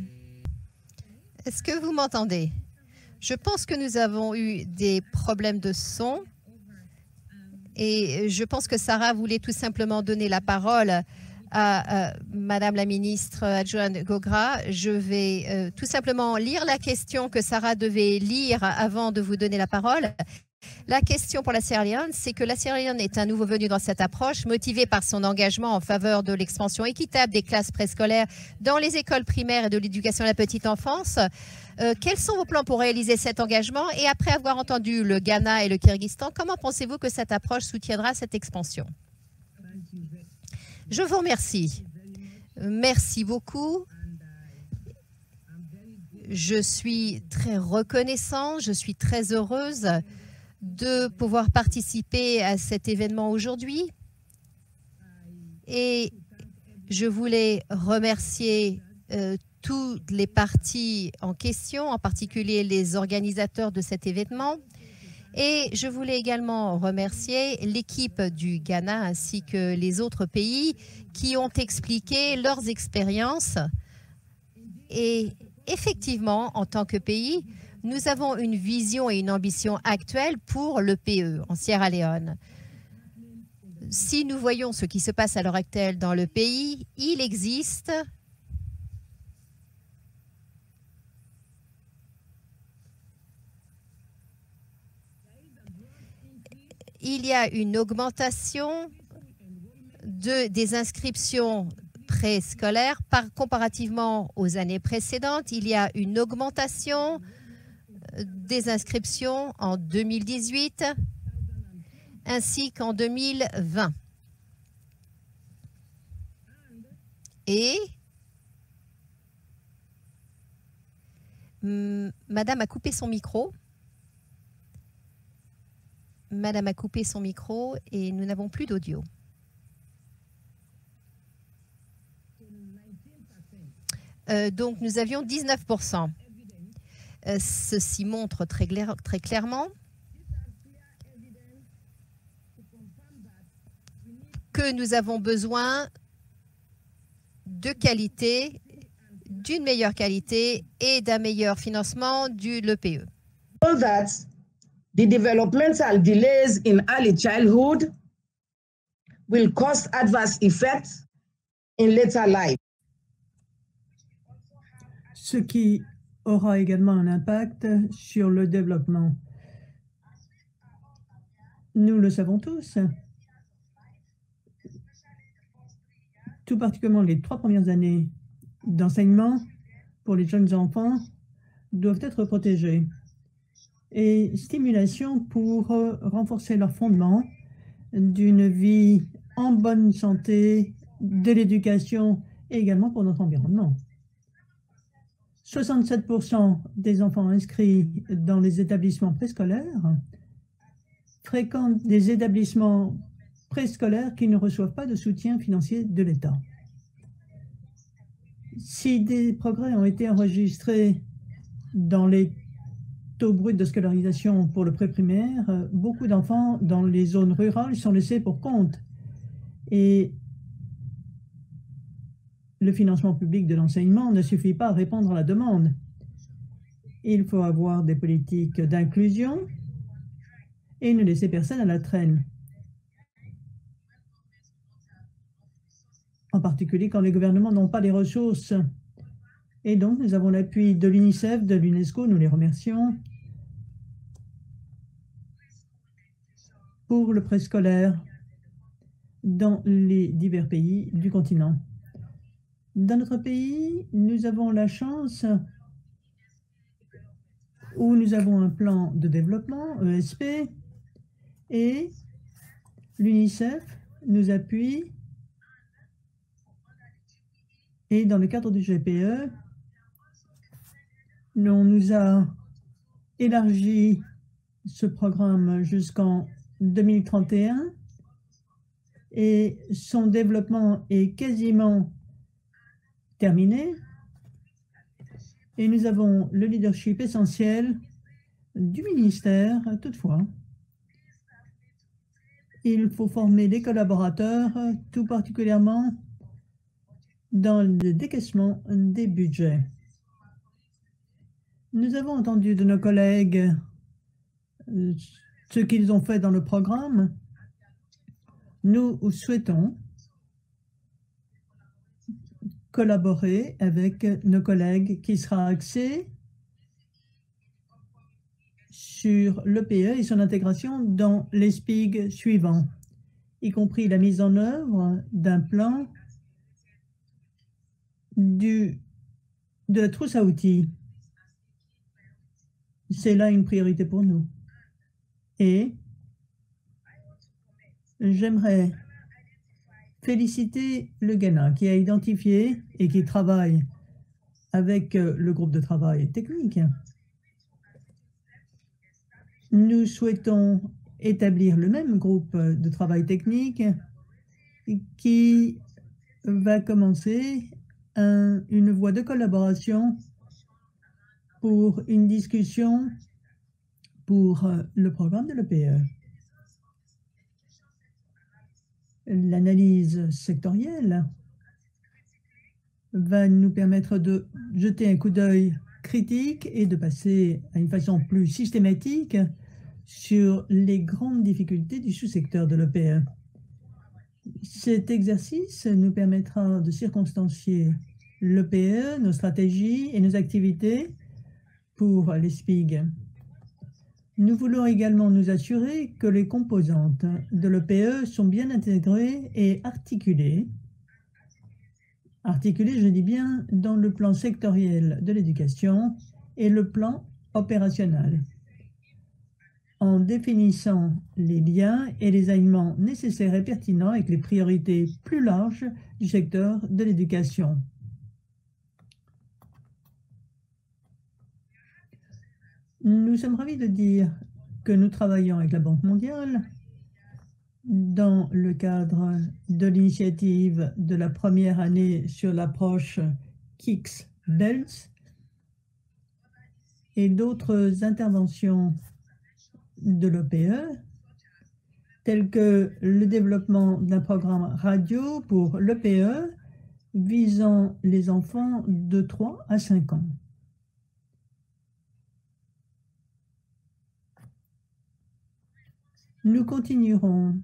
Est-ce que vous m'entendez? Je pense que nous avons eu des problèmes de son et je pense que Sarah voulait tout simplement donner la parole à Madame la ministre adjointe Gogra. Je vais tout simplement lire la question que Sarah devait lire avant de vous donner la parole. La question pour la Sierra Leone, c'est que la Sierra Leone est un nouveau venu dans cette approche, motivé par son engagement en faveur de l'expansion équitable des classes préscolaires dans les écoles primaires et de l'éducation à la petite enfance. Quels sont vos plans pour réaliser cet engagement? Et après avoir entendu le Ghana et le Kyrgyzstan, comment pensez-vous que cette approche soutiendra cette expansion? Je vous remercie. Merci beaucoup. Je suis très reconnaissante, je suis très heureuse de pouvoir participer à cet événement aujourd'hui. Et je voulais remercier toutes les parties en question, en particulier les organisateurs de cet événement. Et je voulais également remercier l'équipe du Ghana ainsi que les autres pays qui ont expliqué leurs expériences. Et effectivement, en tant que pays, Nous avons une vision et une ambition actuelle pour l'EPE en Sierra Leone. Si nous voyons ce qui se passe à l'heure actuelle dans le pays, il y a une augmentation des inscriptions préscolaires comparativement aux années précédentes. Il y a une augmentation des inscriptions en 2018 ainsi qu'en 2020. Et Madame a coupé son micro. Madame a coupé son micro et nous n'avons plus d'audio. Donc, nous avions 19%. Ceci montre très clairement que nous avons besoin de qualité, d'une meilleure qualité et d'un meilleur financement de l'EPE. So that the developmental delays in early childhood will cause adverse effects in later life. Ce qui aura également un impact sur le développement. Nous le savons tous. Tout particulièrement les 3 premières années d'enseignement pour les jeunes enfants doivent être protégées. Et stimulation pour renforcer leur fondement d'une vie en bonne santé, de l'éducation et également pour notre environnement. 67% des enfants inscrits dans les établissements préscolaires fréquentent des établissements préscolaires qui ne reçoivent pas de soutien financier de l'État. Si des progrès ont été enregistrés dans les taux bruts de scolarisation pour le pré-primaire, beaucoup d'enfants dans les zones rurales sont laissés pour compte. Et le financement public de l'enseignement ne suffit pas à répondre à la demande. Il faut avoir des politiques d'inclusion et ne laisser personne à la traîne. En particulier quand les gouvernements n'ont pas les ressources. Et donc, nous avons l'appui de l'UNICEF, de l'UNESCO, nous les remercions, pour le préscolaire dans les divers pays du continent. Dans notre pays, nous avons la chance où nous avons un plan de développement, ESP, et l'UNICEF nous appuie. Et dans le cadre du GPE, on nous a élargi ce programme jusqu'en 2031 et son développement est quasiment terminé. Et nous avons le leadership essentiel du ministère. Toutefois, il faut former des collaborateurs, tout particulièrement dans le décaissement des budgets. Nous avons entendu de nos collègues ce qu'ils ont fait dans le programme. Nous souhaitons collaborer avec nos collègues qui sera axé sur l'EPE et son intégration dans les SPIG suivants, y compris la mise en œuvre d'un plan de la trousse à outils. C'est là une priorité pour nous. Et j'aimerais féliciter le Ghana qui a identifié et qui travaille avec le groupe de travail technique. Nous souhaitons établir le même groupe de travail technique qui va commencer une voie de collaboration pour une discussion pour le programme de l'EPE. L'analyse sectorielle va nous permettre de jeter un coup d'œil critique est de passer à une façon plus systématique sur les grandes difficultés du sous-secteur de l'EPE. Cet exercice nous permettra de circonstancier l'EPE, nos stratégies et nos activités pour les SPIG. Nous voulons également nous assurer que les composantes de l'EPE sont bien intégrées et articulées. Articulées, je dis bien, dans le plan sectoriel de l'éducation et le plan opérationnel, en définissant les liens et les alignements nécessaires et pertinents avec les priorités plus larges du secteur de l'éducation. Nous sommes ravis de dire que nous travaillons avec la Banque mondiale dans le cadre de l'initiative de la première année sur l'approche KICS-BELS et d'autres interventions de l'EPE, telles que le développement d'un programme radio pour l'EPE visant les enfants de 3 à 5 ans. Nous continuerons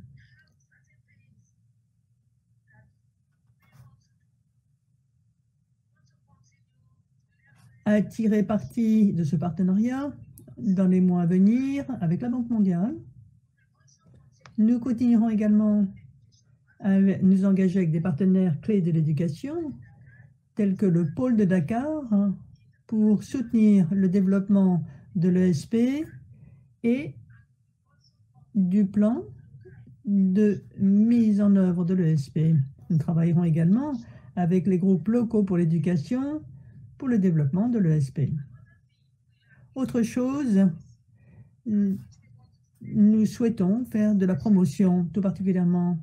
à tirer parti de ce partenariat dans les mois à venir avec la Banque mondiale. Nous continuerons également à nous engager avec des partenaires clés de l'éducation, tels que le pôle de Dakar, pour soutenir le développement de l'ESP et du plan de mise en œuvre de l'ESP. Nous travaillerons également avec les groupes locaux pour l'éducation, pour le développement de l'ESP. Autre chose, nous souhaitons faire de la promotion, tout particulièrement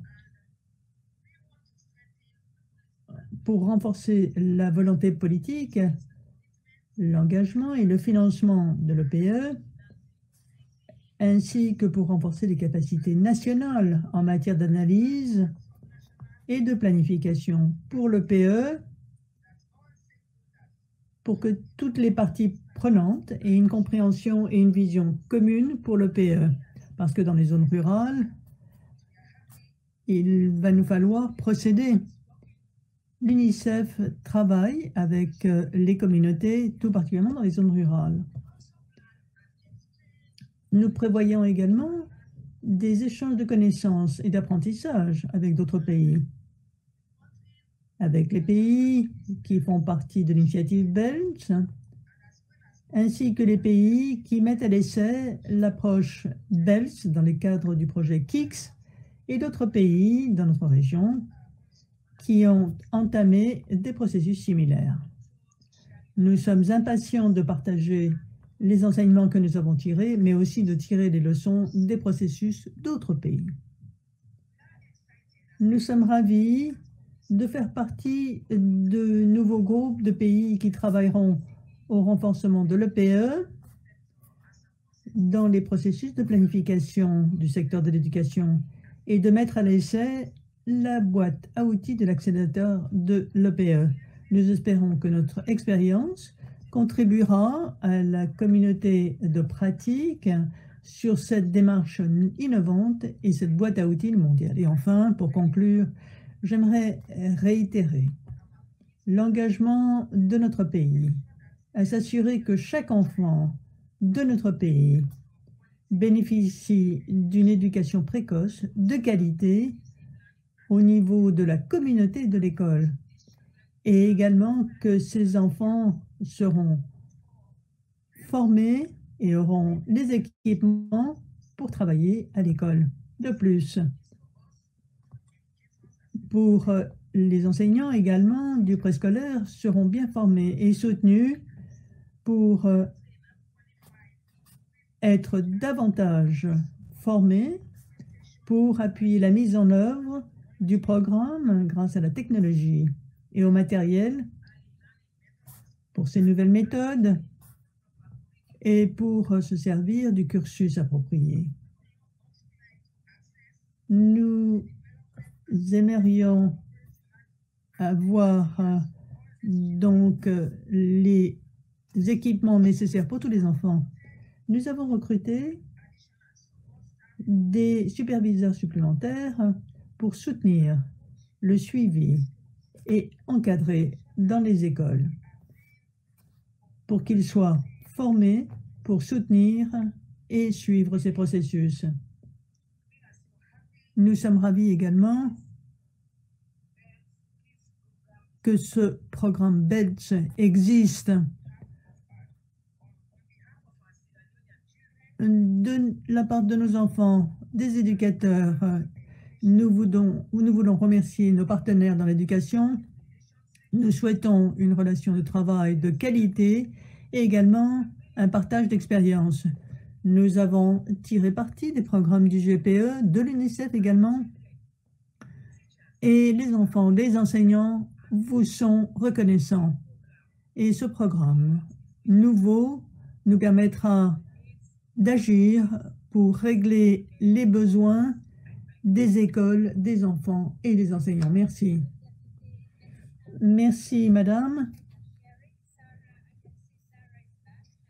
pour renforcer la volonté politique, l'engagement et le financement de l'EPE, ainsi que pour renforcer les capacités nationales en matière d'analyse et de planification pour l'EPE, pour que toutes les parties prenantes aient une compréhension et une vision commune pour l'EPE. Parce que dans les zones rurales, il va nous falloir procéder. L'UNICEF travaille avec les communautés, tout particulièrement dans les zones rurales. Nous prévoyons également des échanges de connaissances et d'apprentissage avec d'autres pays. Avec les pays qui font partie de l'initiative BELS, ainsi que les pays qui mettent à l'essai l'approche BELS dans le cadre du projet KICS, et d'autres pays dans notre région qui ont entamé des processus similaires. Nous sommes impatients de partager les enseignements que nous avons tirés, mais aussi de tirer les leçons des processus d'autres pays. Nous sommes ravis de faire partie de nouveaux groupes de pays qui travailleront au renforcement de l'EPE dans les processus de planification du secteur de l'éducation et de mettre à l'essai la boîte à outils de l'accélérateur de l'EPE. Nous espérons que notre expérience contribuera à la communauté de pratique sur cette démarche innovante et cette boîte à outils mondiale. Et enfin, pour conclure, j'aimerais réitérer l'engagement de notre pays à s'assurer que chaque enfant de notre pays bénéficie d'une éducation précoce de qualité au niveau de la communauté de l'école, et également que ces enfants seront formés et auront les équipements pour travailler à l'école. De plus, pour les enseignants également du préscolaire seront bien formés et soutenus pour être davantage formés pour appuyer la mise en œuvre du programme grâce à la technologie et au matériel pour ces nouvelles méthodes et pour se servir du cursus approprié. Nous aimerions avoir donc les équipements nécessaires pour tous les enfants. Nous avons recruté des superviseurs supplémentaires pour soutenir le suivi et encadrer dans les écoles, pour qu'ils soient formés pour soutenir et suivre ces processus. Nous sommes ravis également que ce programme BELTS existe. De la part de nos enfants, des éducateurs, nous voulons remercier nos partenaires dans l'éducation. Nous souhaitons une relation de travail de qualité et également un partage d'expérience. Nous avons tiré parti des programmes du GPE, de l'UNICEF également. Et les enfants, les enseignants vous sont reconnaissants. Et ce programme nouveau nous permettra d'agir pour régler les besoins des écoles, des enfants et des enseignants. Merci. Merci, madame.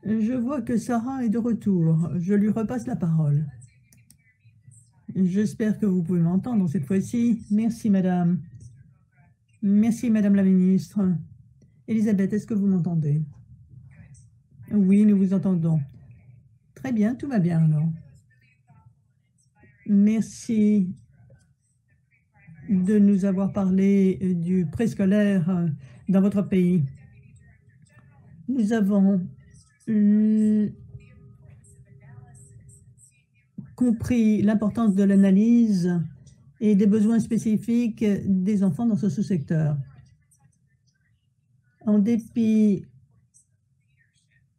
Je vois que Sarah est de retour. Je lui repasse la parole. J'espère que vous pouvez m'entendre cette fois-ci. Merci, madame. Merci, madame la ministre. Elisabeth, est-ce que vous m'entendez? Oui, nous vous entendons. Très bien, tout va bien alors. Merci de nous avoir parlé du préscolaire dans votre pays. Nous avons compris l'importance de l'analyse et des besoins spécifiques des enfants dans ce sous-secteur. En dépit,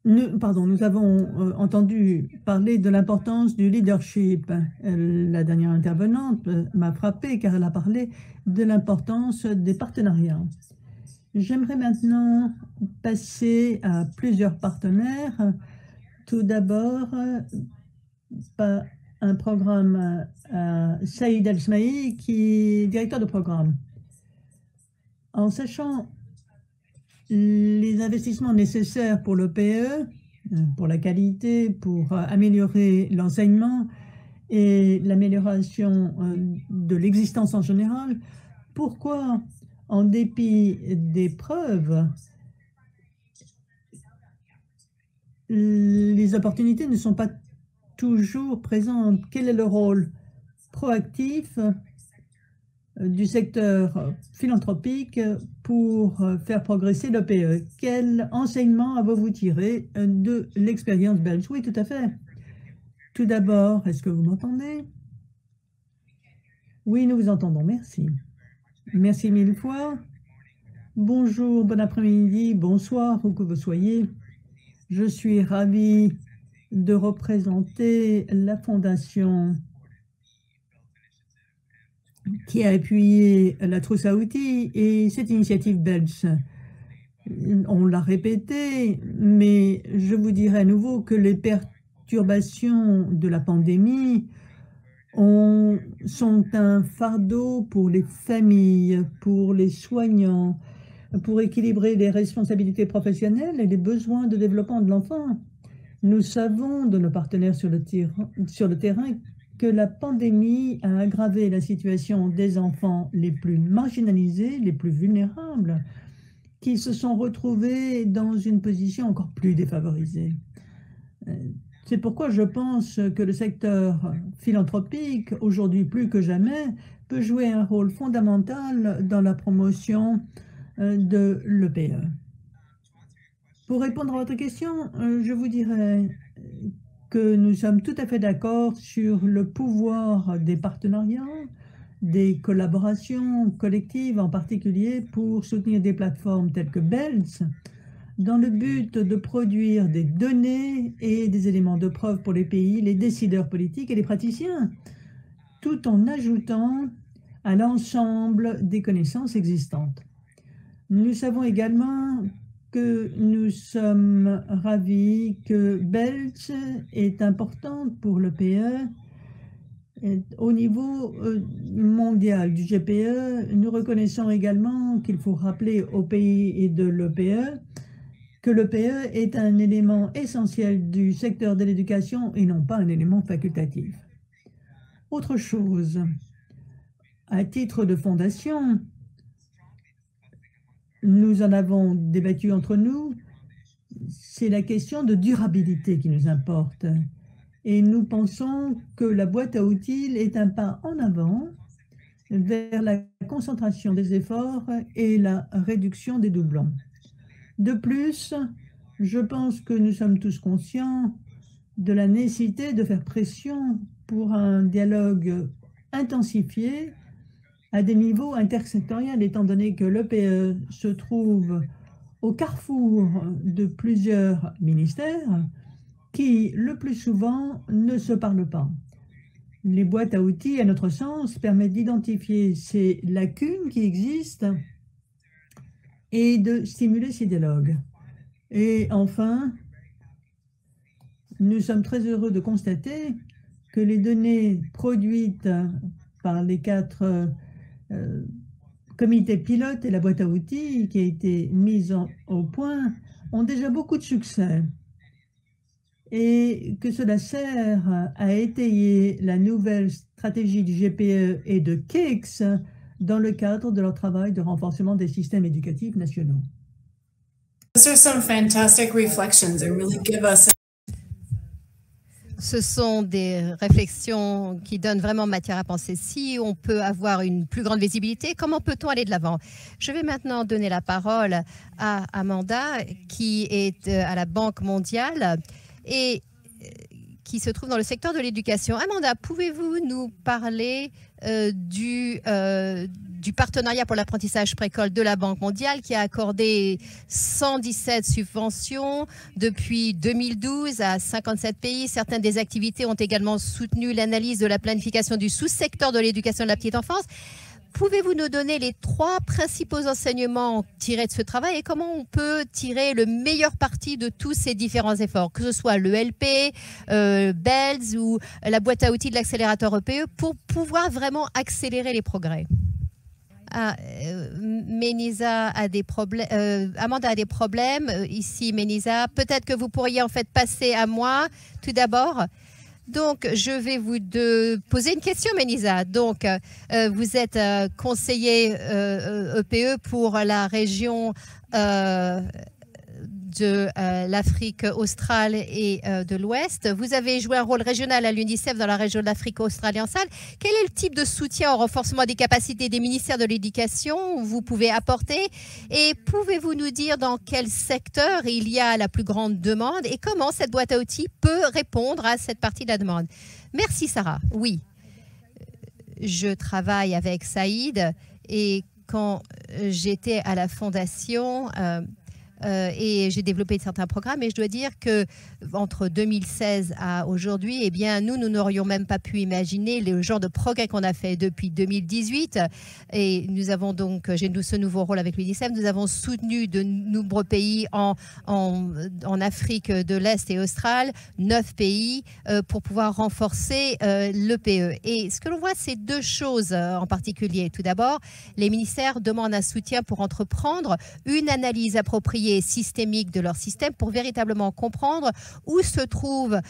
nous avons entendu parler de l'importance du leadership. La dernière intervenante m'a frappée car elle a parlé de l'importance des partenariats. J'aimerais maintenant passer à plusieurs partenaires. Tout d'abord, un programme Saïd El-Smaï, qui est directeur de programme. En sachant les investissements nécessaires pour le PE, pour la qualité, pour améliorer l'enseignement et l'amélioration de l'existence en général, pourquoi, en dépit des preuves, les opportunités ne sont pas toujours présentes? Quel est le rôle proactif du secteur philanthropique pour faire progresser le PE? Quel enseignement avez-vous tiré de l'expérience belge? Oui, tout à fait. Tout d'abord, est-ce que vous m'entendez? Oui, nous vous entendons, merci. Merci mille fois. Bonjour, bon après-midi, bonsoir, où que vous soyez. Je suis ravie de représenter la fondation qui a appuyé la trousse à outils et cette initiative belge. On l'a répété, mais je vous dirai à nouveau que les perturbations de la pandémie sont un fardeau pour les familles, pour les soignants, pour équilibrer les responsabilités professionnelles et les besoins de développement de l'enfant. Nous savons de nos partenaires sur le terrain que la pandémie a aggravé la situation des enfants les plus marginalisés, les plus vulnérables, qui se sont retrouvés dans une position encore plus défavorisée. C'est pourquoi je pense que le secteur philanthropique, aujourd'hui plus que jamais, peut jouer un rôle fondamental dans la promotion de l'EPE. Pour répondre à votre question, je vous dirais que nous sommes tout à fait d'accord sur le pouvoir des partenariats, des collaborations collectives en particulier pour soutenir des plateformes telles que BELTS, dans le but de produire des données et des éléments de preuve pour les pays, les décideurs politiques et les praticiens, tout en ajoutant à l'ensemble des connaissances existantes. Nous savons également que nous sommes ravis que BELTS est importante pour le PE. Au niveau mondial du GPE, nous reconnaissons également qu'il faut rappeler aux pays et de l'EPE que l'EPE est un élément essentiel du secteur de l'éducation et non pas un élément facultatif. Autre chose, à titre de fondation, nous en avons débattu entre nous, c'est la question de durabilité qui nous importe. Et nous pensons que la boîte à outils est un pas en avant vers la concentration des efforts et la réduction des doublons. De plus, je pense que nous sommes tous conscients de la nécessité de faire pression pour un dialogue intensifié à des niveaux intersectoriels, étant donné que l'EPE se trouve au carrefour de plusieurs ministères qui, le plus souvent, ne se parlent pas. Les boîtes à outils, à notre sens, permettent d'identifier ces lacunes qui existent et de stimuler ces dialogues. Et enfin, nous sommes très heureux de constater que les données produites par les 4 comités pilotes et la boîte à outils qui a été mise au point ont déjà beaucoup de succès. Et que cela sert à étayer la nouvelle stratégie du GPE et de KICS dans le cadre de leur travail de renforcement des systèmes éducatifs nationaux. Those are some fantastic reflections and really give us. Ce sont des réflexions qui donnent vraiment matière à penser. Si on peut avoir une plus grande visibilité, comment peut-on aller de l'avant? Je vais maintenant donner la parole à Amanda, qui est à la Banque mondiale et qui se trouve dans le secteur de l'éducation. Amanda, pouvez-vous nous parler du partenariat pour l'apprentissage précoce de la Banque mondiale qui a accordé 117 subventions depuis 2012 à 57 pays. Certaines des activités ont également soutenu l'analyse de la planification du sous-secteur de l'éducation de la petite enfance. Pouvez-vous nous donner les 3 principaux enseignements tirés de ce travail et comment on peut tirer le meilleur parti de tous ces différents efforts, que ce soit l'ELP, BELS ou la boîte à outils de l'accélérateur EPE, pour pouvoir vraiment accélérer les progrès? Ménisa a des problèmes. Amanda a des problèmes. Ici, Ménisa. Peut-être que vous pourriez en fait passer à moi tout d'abord. Donc, je vais vous poser une question, Ménisa. Donc, vous êtes conseiller EPE pour la région de l'Afrique australe et de l'Ouest. Vous avez joué un rôle régional à l'UNICEF dans la région de l'Afrique australe et orientale. Quel est le type de soutien au renforcement des capacités des ministères de l'Éducation que vous pouvez apporter? Et pouvez-vous nous dire dans quel secteur il y a la plus grande demande et comment cette boîte à outils peut répondre à cette partie de la demande? Merci, Sarah. Oui, je travaille avec Saïd et quand j'étais à la Fondation... et j'ai développé certains programmes et je dois dire que entre 2016 à aujourd'hui, eh bien nous n'aurions même pas pu imaginer le genre de progrès qu'on a fait depuis 2018 et nous avons donc, j'ai ce nouveau rôle avec l'UNICEF, nous avons soutenu de nombreux pays en Afrique de l'Est et australe, 9 pays pour pouvoir renforcer l'EPE. Et ce que l'on voit, c'est 2 choses en particulier. Tout d'abord, les ministères demandent un soutien pour entreprendre une analyse appropriée systémique de leur système pour véritablement comprendre où se trouve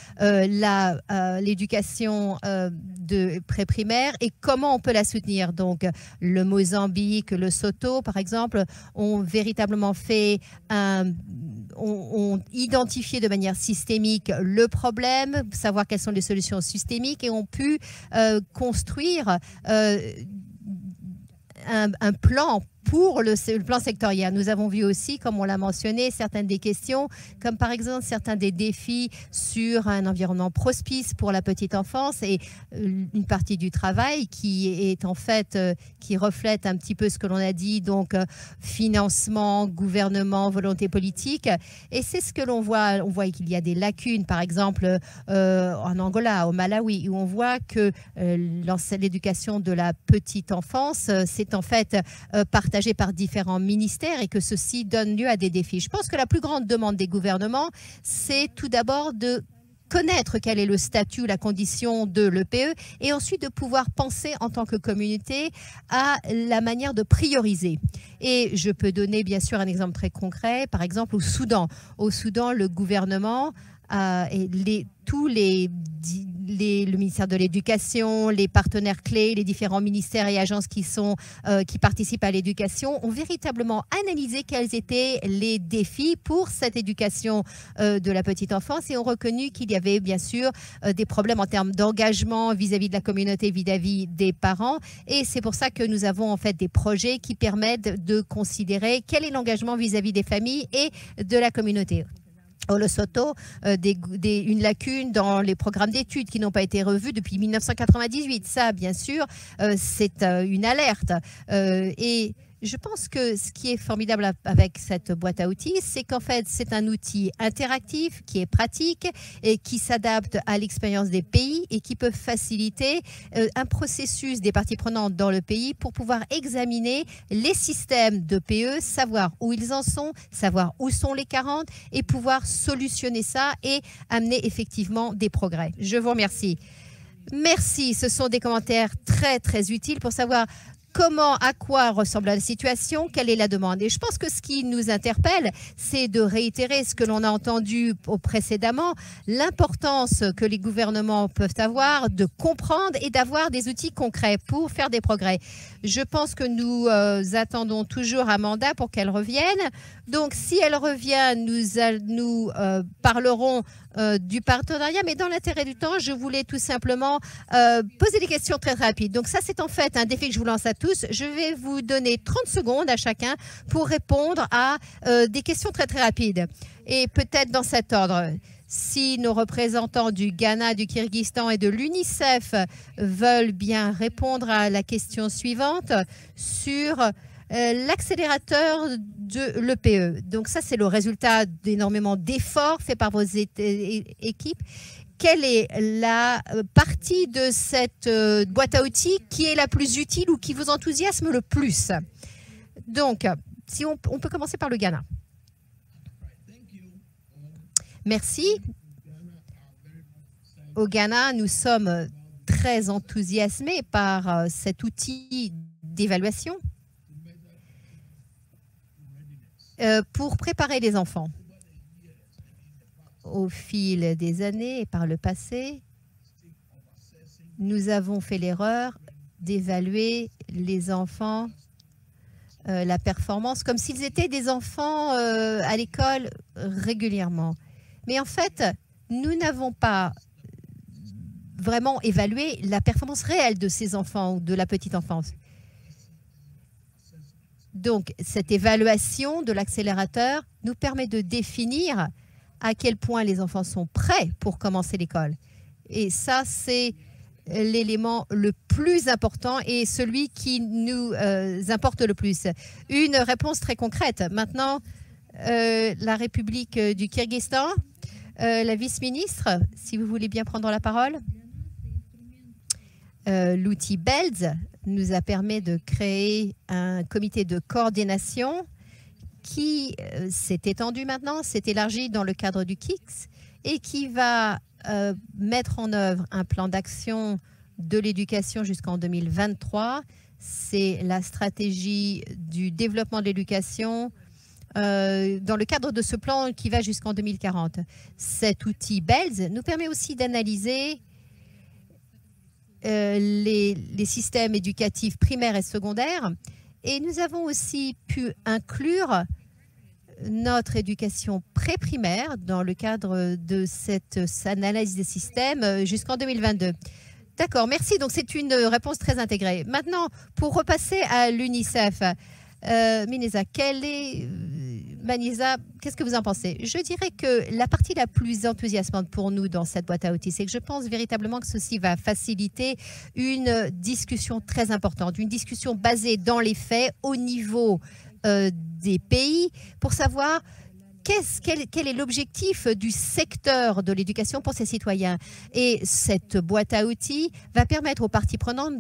l'éducation de pré-primaire et comment on peut la soutenir. Donc, le Mozambique, le Lesotho, par exemple, ont véritablement fait ont identifié de manière systémique le problème, savoir quelles sont les solutions systémiques et ont pu construire un plan pour le plan sectoriel. Nous avons vu aussi, comme on l'a mentionné, certaines des questions, comme par exemple certains des défis sur un environnement propice pour la petite enfance et une partie du travail qui est en fait, qui reflète un petit peu ce que l'on a dit, donc financement, gouvernement, volonté politique. Et c'est ce que l'on voit. On voit qu'il y a des lacunes, par exemple en Angola, au Malawi, où on voit que l'éducation de la petite enfance, c'est en fait partagé par différents ministères et que ceci donne lieu à des défis. Je pense que la plus grande demande des gouvernements, c'est tout d'abord de connaître quel est le statut, la condition de l'EPE, et ensuite de pouvoir penser en tant que communauté à la manière de prioriser. Et je peux donner bien sûr un exemple très concret, par exemple au Soudan. Au Soudan, le gouvernement et le ministère de l'Éducation, les partenaires clés, les différents ministères et agences qui participent à l'éducation ont véritablement analysé quels étaient les défis pour cette éducation de la petite enfance et ont reconnu qu'il y avait bien sûr des problèmes en termes d'engagement vis-à-vis de la communauté, vis-à-vis des parents. Et c'est pour ça que nous avons en fait des projets qui permettent de considérer quel est l'engagement vis-à-vis des familles et de la communauté. Au Lesotho, une lacune dans les programmes d'études qui n'ont pas été revus depuis 1998. Ça, bien sûr, c'est une alerte. Et je pense que ce qui est formidable avec cette boîte à outils, c'est qu'en fait, c'est un outil interactif qui est pratique et qui s'adapte à l'expérience des pays et qui peut faciliter un processus des parties prenantes dans le pays pour pouvoir examiner les systèmes de PE, savoir où ils en sont, savoir où sont les carences et pouvoir solutionner ça et amener effectivement des progrès. Je vous remercie. Merci, ce sont des commentaires très, très utiles pour savoir comment, à quoi ressemble la situation, quelle est la demande. Et je pense que ce qui nous interpelle, c'est de réitérer ce que l'on a entendu précédemment, l'importance que les gouvernements peuvent avoir de comprendre et d'avoir des outils concrets pour faire des progrès. Je pense que nous attendons toujours Amanda pour qu'elle revienne. Donc, si elle revient, nous parlerons du partenariat, mais dans l'intérêt du temps, je voulais tout simplement poser des questions très rapides. Donc ça, c'est en fait un défi que je vous lance à tous. Je vais vous donner 30 secondes à chacun pour répondre à des questions très très rapides. Et peut-être dans cet ordre, si nos représentants du Ghana, du Kyrgyzstan et de l'UNICEF veulent bien répondre à la question suivante sur l'accélérateur de l'EPE. Donc ça, c'est le résultat d'énormément d'efforts faits par vos équipes. Quelle est la partie de cette boîte à outils qui est la plus utile ou qui vous enthousiasme le plus? Donc, si on peut commencer par le Ghana. Merci. Au Ghana, nous sommes très enthousiasmés par cet outil d'évaluation pour préparer les enfants. Au fil des années et par le passé, nous avons fait l'erreur d'évaluer les enfants, la performance, comme s'ils étaient des enfants à l'école régulièrement. Mais en fait, nous n'avons pas vraiment évalué la performance réelle de ces enfants ou de la petite enfance. Donc, cette évaluation de l'accélérateur nous permet de définir à quel point les enfants sont prêts pour commencer l'école. Et ça, c'est l'élément le plus important et celui qui nous importe le plus. Une réponse très concrète. Maintenant, la République du Kyrgyzstan, la vice-ministre, si vous voulez bien prendre la parole. L'outil BELDS nous a permis de créer un comité de coordination qui s'est étendu maintenant, s'est élargi dans le cadre du KICS et qui va mettre en œuvre un plan d'action de l'éducation jusqu'en 2023. C'est la stratégie du développement de l'éducation dans le cadre de ce plan qui va jusqu'en 2040. Cet outil BELDS nous permet aussi d'analyser les systèmes éducatifs primaires et secondaires. Et nous avons aussi pu inclure notre éducation pré-primaire dans le cadre de cette analyse des systèmes jusqu'en 2022. D'accord, merci. Donc, c'est une réponse très intégrée. Maintenant, pour repasser à l'UNICEF, Manisa, qu'est-ce que vous en pensez? Je dirais que la partie la plus enthousiasmante pour nous dans cette boîte à outils, c'est que je pense véritablement que ceci va faciliter une discussion très importante, une discussion basée dans les faits au niveau des pays pour savoir quel est l'objectif du secteur de l'éducation pour ses citoyens. Et cette boîte à outils va permettre aux parties prenantes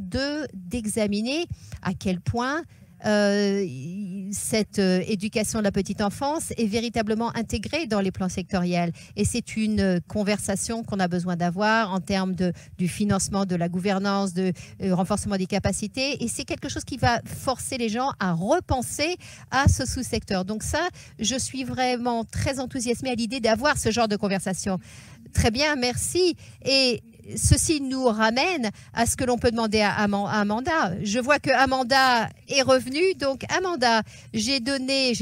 d'examiner à quel point cette éducation de la petite enfance est véritablement intégrée dans les plans sectoriels. Et c'est une conversation qu'on a besoin d'avoir en termes du financement, de la gouvernance, de renforcement des capacités. Et c'est quelque chose qui va forcer les gens à repenser à ce sous-secteur. Donc ça, je suis vraiment très enthousiasmée à l'idée d'avoir ce genre de conversation. Très bien, merci. Et ceci nous ramène à ce que l'on peut demander à Amanda. Je vois que Amanda est revenue. Donc, Amanda, j'ai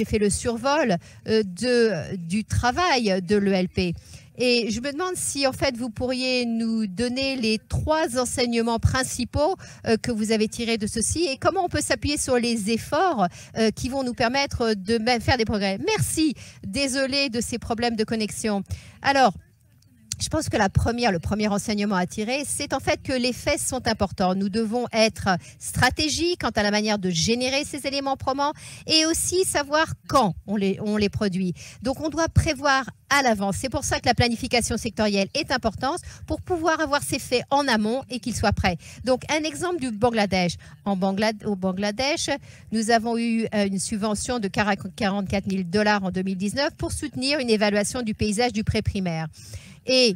fait le survol du travail de l'ELP. Et je me demande si, en fait, vous pourriez nous donner les 3 enseignements principaux que vous avez tirés de ceci et comment on peut s'appuyer sur les efforts qui vont nous permettre de faire des progrès. Merci. Désolée de ces problèmes de connexion. Alors, je pense que le premier enseignement à tirer, c'est en fait que les faits sont importants. Nous devons être stratégiques quant à la manière de générer ces éléments probants et aussi savoir quand on les produit. Donc, on doit prévoir à l'avance. C'est pour ça que la planification sectorielle est importante pour pouvoir avoir ces faits en amont et qu'ils soient prêts. Donc, un exemple du Bangladesh. Au Bangladesh, nous avons eu une subvention de 44 000 $ en 2019 pour soutenir une évaluation du paysage du pré-primaire. Et,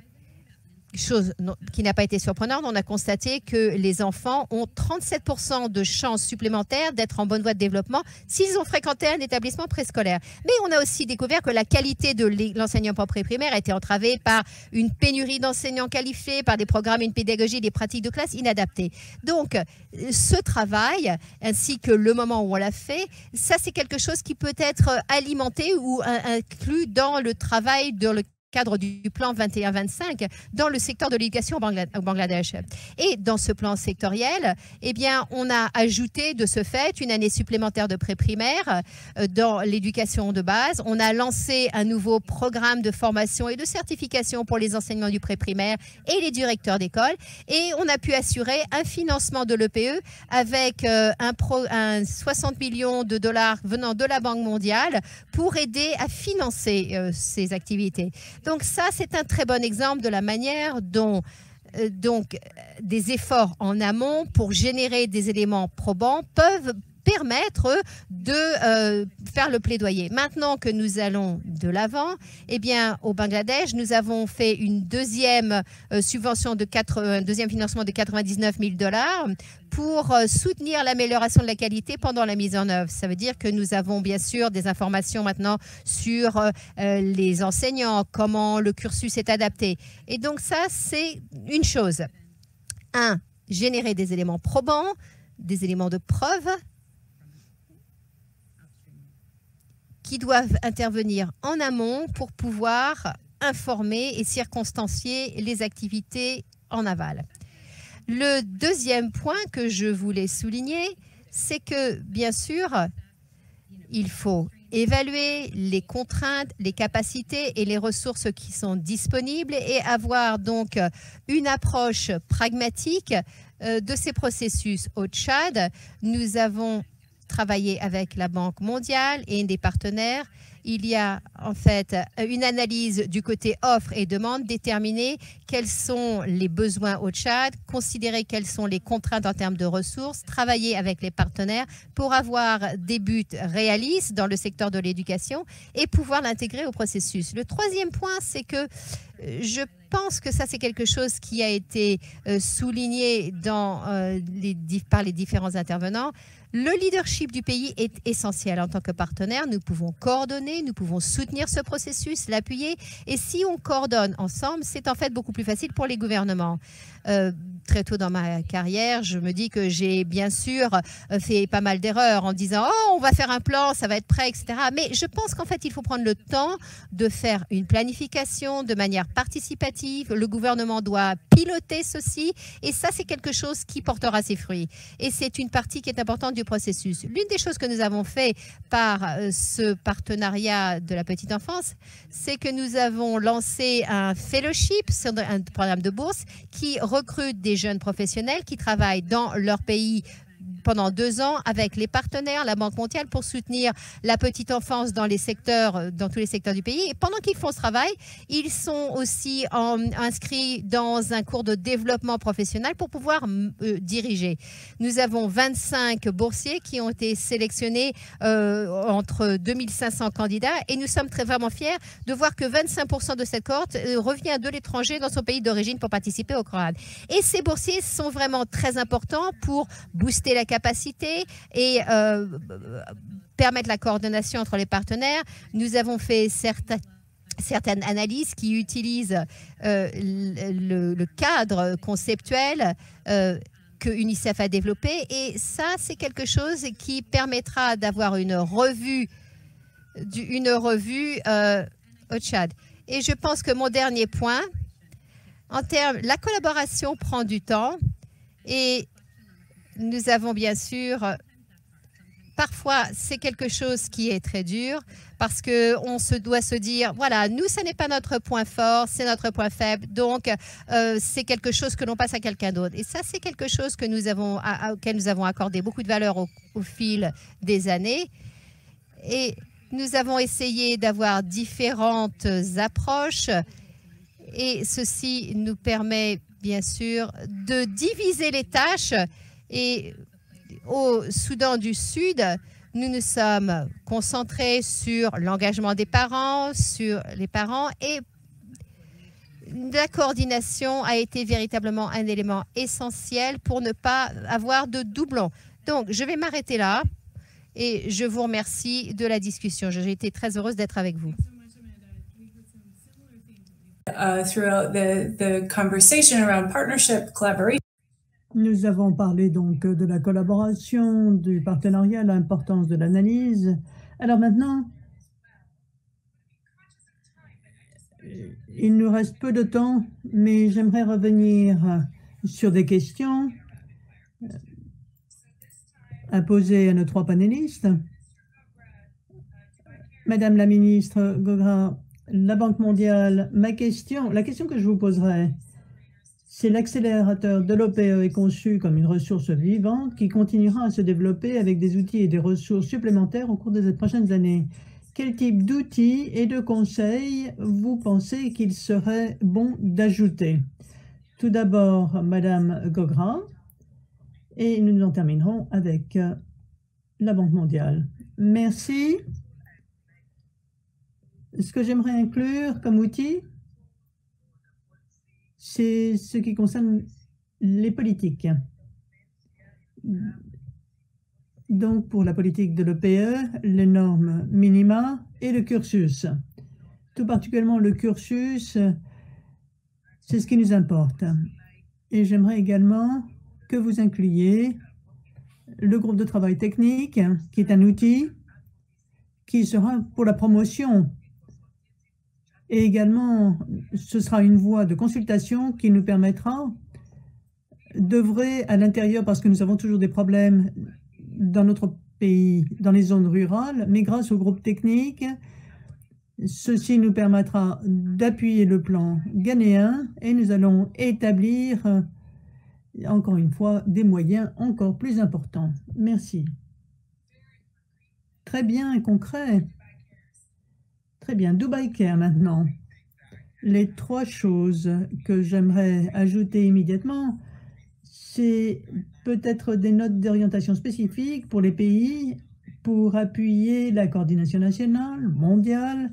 chose qui n'a pas été surprenante, on a constaté que les enfants ont 37% de chances supplémentaires d'être en bonne voie de développement s'ils ont fréquenté un établissement préscolaire. Mais on a aussi découvert que la qualité de l'enseignement pré-primaire a été entravée par une pénurie d'enseignants qualifiés, par des programmes et une pédagogie et des pratiques de classe inadaptées. Donc, ce travail, ainsi que le moment où on l'a fait, ça c'est quelque chose qui peut être alimenté ou inclus dans le travail de le cadre du plan 21-25 dans le secteur de l'éducation au Bangladesh. Et dans ce plan sectoriel, eh bien, on a ajouté de ce fait une année supplémentaire de pré-primaire dans l'éducation de base. On a lancé un nouveau programme de formation et de certification pour les enseignants du pré-primaire et les directeurs d'école. Et on a pu assurer un financement de l'EPE avec un 60 millions de $ venant de la Banque mondiale pour aider à financer ces activités. Donc ça, c'est un très bon exemple de la manière dont des efforts en amont pour générer des éléments probants peuvent permettre de faire le plaidoyer. Maintenant que nous allons de l'avant, eh bien, au Bangladesh, nous avons fait une deuxième financement de 99 000 $ pour soutenir l'amélioration de la qualité pendant la mise en œuvre. Ça veut dire que nous avons bien sûr des informations maintenant sur les enseignants, comment le cursus est adapté. Et donc ça, c'est une chose. Générer des éléments probants, des éléments de preuve, qui doivent intervenir en amont pour pouvoir informer et circonstancier les activités en aval. Le deuxième point que je voulais souligner, c'est que, bien sûr, il faut évaluer les contraintes, les capacités et les ressources qui sont disponibles et avoir donc une approche pragmatique de ces processus. Au Tchad, nous avons travailler avec la Banque mondiale et des partenaires. Il y a en fait une analyse du côté offre et demande, déterminer quels sont les besoins au Tchad, considérer quelles sont les contraintes en termes de ressources, travailler avec les partenaires pour avoir des buts réalistes dans le secteur de l'éducation et pouvoir l'intégrer au processus. Le troisième point, c'est que je pense que ça, c'est quelque chose qui a été souligné par les différents intervenants. Le leadership du pays est essentiel en tant que partenaire. Nous pouvons coordonner, nous pouvons soutenir ce processus, l'appuyer. Et si on coordonne ensemble, c'est en fait beaucoup plus facile pour les gouvernements. Très tôt dans ma carrière, je me dis que j'ai bien sûr fait pas mal d'erreurs en disant « Oh, on va faire un plan, ça va être prêt, etc. » Mais je pense qu'en fait, il faut prendre le temps de faire une planification de manière participative. Le gouvernement doit piloter ceci. Et ça, c'est quelque chose qui portera ses fruits. Et c'est une partie qui est importante du processus. L'une des choses que nous avons fait par ce partenariat de la petite enfance, c'est que nous avons lancé un fellowship, un programme de bourse qui recrute des jeunes professionnels qui travaillent dans leur pays pendant 2 ans avec les partenaires, la Banque mondiale, pour soutenir la petite enfance dans tous les secteurs du pays. Et pendant qu'ils font ce travail, ils sont aussi inscrits dans un cours de développement professionnel pour pouvoir diriger. Nous avons 25 boursiers qui ont été sélectionnés entre 2500 candidats et nous sommes vraiment fiers de voir que 25% de cette cohorte revient de l'étranger dans son pays d'origine pour participer au CROAD. Et ces boursiers sont vraiment très importants pour booster la capacité et permettre la coordination entre les partenaires. Nous avons fait certaines analyses qui utilisent le cadre conceptuel que UNICEF a développé, et ça, c'est quelque chose qui permettra d'avoir une revue au Tchad. Et je pense que mon dernier point, la collaboration prend du temps, et nous avons bien sûr, parfois c'est quelque chose qui est très dur parce qu'on doit se dire, voilà, nous, ce n'est pas notre point fort, c'est notre point faible, donc c'est quelque chose que l'on passe à quelqu'un d'autre. Et ça, c'est quelque chose auquel nous avons accordé beaucoup de valeur au fil des années. Et nous avons essayé d'avoir différentes approches, et ceci nous permet bien sûr de diviser les tâches. Et au Soudan du Sud, nous nous sommes concentrés sur l'engagement des parents, et la coordination a été véritablement un élément essentiel pour ne pas avoir de doublons. Donc, je vais m'arrêter là et je vous remercie de la discussion. J'ai été très heureuse d'être avec vous. Throughout the conversation around partnership, collaboration. Nous avons parlé donc de la collaboration, du partenariat, l'importance de l'analyse. Alors maintenant, il nous reste peu de temps, mais j'aimerais revenir sur des questions à poser à nos 3 panélistes. Madame la ministre Gogra, la Banque mondiale, la question que je vous poserai, c'est l'accélérateur de l'OPE est conçu comme une ressource vivante qui continuera à se développer avec des outils et des ressources supplémentaires au cours des prochaines années. Quel type d'outils et de conseils vous pensez qu'il serait bon d'ajouter? Tout d'abord, Madame Gogra, et nous en terminerons avec la Banque mondiale. Merci. Ce que j'aimerais inclure comme outil, c'est ce qui concerne les politiques. Donc, pour la politique de l'OPE, les normes minima et le cursus. Tout particulièrement le cursus, c'est ce qui nous importe. Et j'aimerais également que vous incluiez le groupe de travail technique, qui est un outil qui sera pour la promotion. Et également, ce sera une voie de consultation qui nous permettra d'œuvrer à l'intérieur, parce que nous avons toujours des problèmes dans notre pays, dans les zones rurales, mais grâce au groupe technique, ceci nous permettra d'appuyer le plan ghanéen et nous allons établir, encore une fois, des moyens encore plus importants. Merci. Très bien, concret. Très bien, Dubai Care maintenant. Les 3 choses que j'aimerais ajouter immédiatement, c'est peut-être des notes d'orientation spécifiques pour les pays pour appuyer la coordination nationale, mondiale,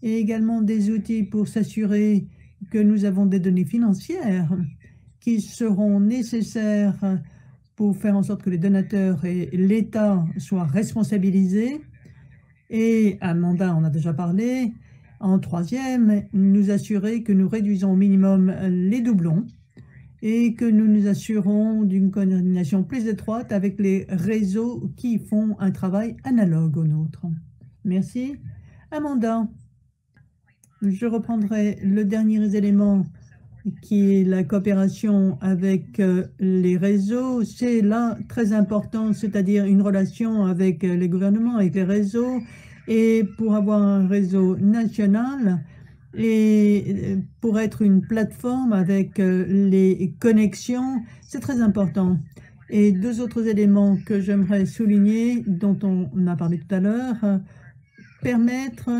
et également des outils pour s'assurer que nous avons des données financières qui seront nécessaires pour faire en sorte que les donateurs et l'État soient responsabilisés. Et un mandat, on a déjà parlé. En 3e, nous assurer que nous réduisons au minimum les doublons et que nous nous assurons d'une coordination plus étroite avec les réseaux qui font un travail analogue au nôtre. Merci. Amanda, je reprendrai le dernier élément qui est la coopération avec les réseaux. C'est là très important, c'est-à-dire une relation avec les gouvernements, avec les réseaux, et pour avoir un réseau national et pour être une plateforme avec les connexions, c'est très important. Et deux autres éléments que j'aimerais souligner, dont on a parlé tout à l'heure, permettre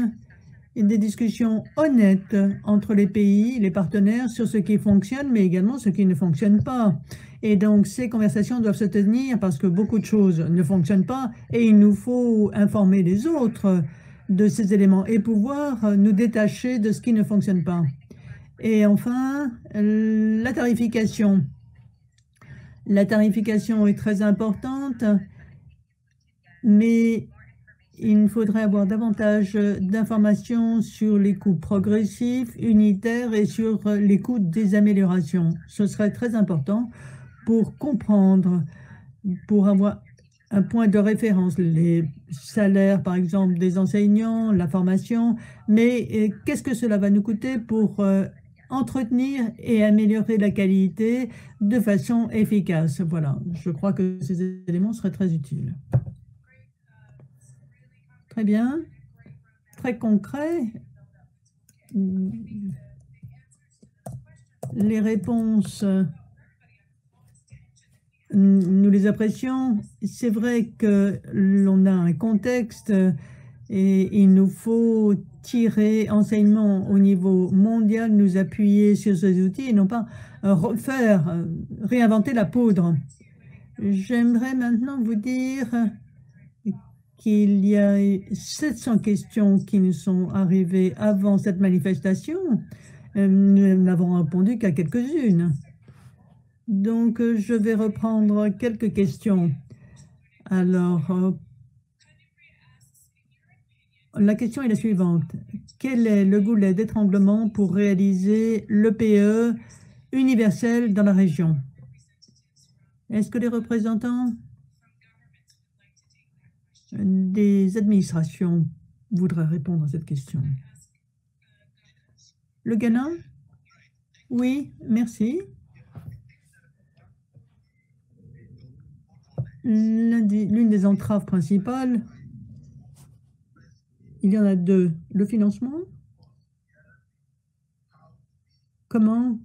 des discussions honnêtes entre les pays, les partenaires, sur ce qui fonctionne, mais également ce qui ne fonctionne pas. Et donc, ces conversations doivent se tenir parce que beaucoup de choses ne fonctionnent pas et il nous faut informer les autres de ces éléments et pouvoir nous détacher de ce qui ne fonctionne pas. Et enfin, la tarification. La tarification est très importante, mais il faudrait avoir davantage d'informations sur les coûts progressifs, unitaires et sur les coûts des améliorations. Ce serait très important pour comprendre, pour avoir un point de référence, les salaires, par exemple, des enseignants, la formation, mais qu'est-ce que cela va nous coûter pour entretenir et améliorer la qualité de façon efficace. Voilà, je crois que ces éléments seraient très utiles. Très bien, très concret. Les réponses, nous les apprécions. C'est vrai que l'on a un contexte et il nous faut tirer enseignement au niveau mondial, nous appuyer sur ces outils et non pas réinventer la poudre. J'aimerais maintenant vous dire qu'il y a 700 questions qui nous sont arrivées avant cette manifestation. Nous n'avons répondu qu'à quelques-unes. Donc, je vais reprendre quelques questions. Alors, la question est la suivante. Quel est le goulet d'étranglement pour réaliser l'EPE universel dans la région? Est-ce que les représentants des administrations voudraient répondre à cette question? Le Ghana? Oui, merci. L'une des entraves principales, il y en a deux. Le financement. Comment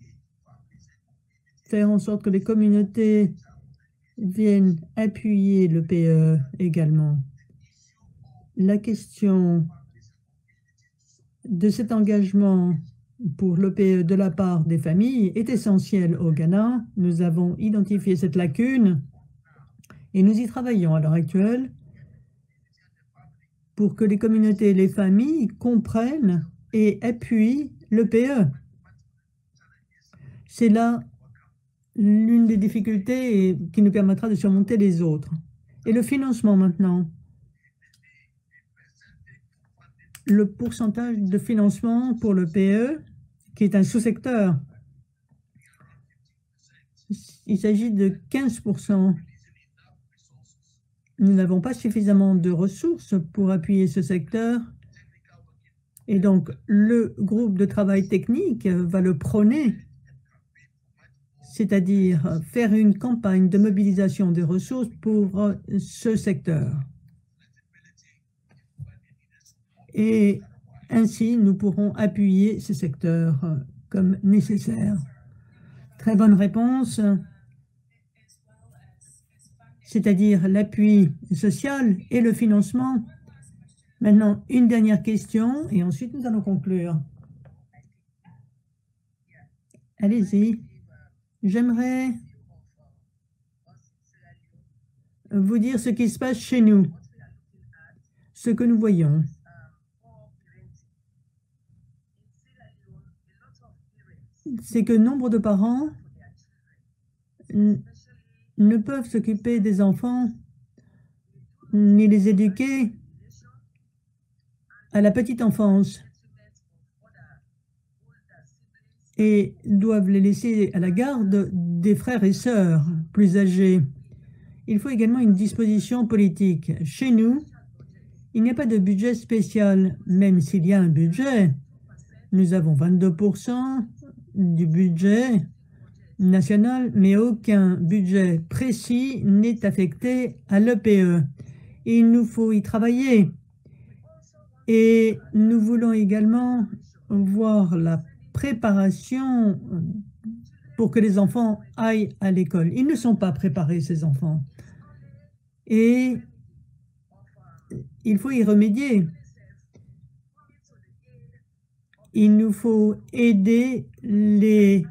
faire en sorte que les communautés viennent appuyer le PE également. La question de cet engagement pour le PE de la part des familles est essentielle au Ghana. Nous avons identifié cette lacune et nous y travaillons à l'heure actuelle pour que les communautés et les familles comprennent et appuient le PE. C'est là l'une des difficultés qui nous permettra de surmonter les autres. Et le financement maintenant. Le pourcentage de financement pour le PE, qui est un sous-secteur, il s'agit de 15%. Nous n'avons pas suffisamment de ressources pour appuyer ce secteur. Et donc, le groupe de travail technique va le prôner, c'est-à-dire faire une campagne de mobilisation des ressources pour ce secteur. Et ainsi, nous pourrons appuyer ce secteur comme nécessaire. Très bonne réponse. C'est-à-dire l'appui social et le financement. Maintenant, une dernière question et ensuite nous allons conclure. Allez-y. J'aimerais vous dire ce qui se passe chez nous, ce que nous voyons. C'est que nombre de parents ne peuvent s'occuper des enfants ni les éduquer à la petite enfance et doivent les laisser à la garde des frères et sœurs plus âgés. Il faut également une disposition politique. Chez nous, il n'y a pas de budget spécial, même s'il y a un budget. Nous avons 22% du budget national, mais aucun budget précis n'est affecté à l'EPE. Il nous faut y travailler. Et nous voulons également voir la préparation pour que les enfants aillent à l'école. Ils ne sont pas préparés, ces enfants. Et il faut y remédier. Il nous faut aider les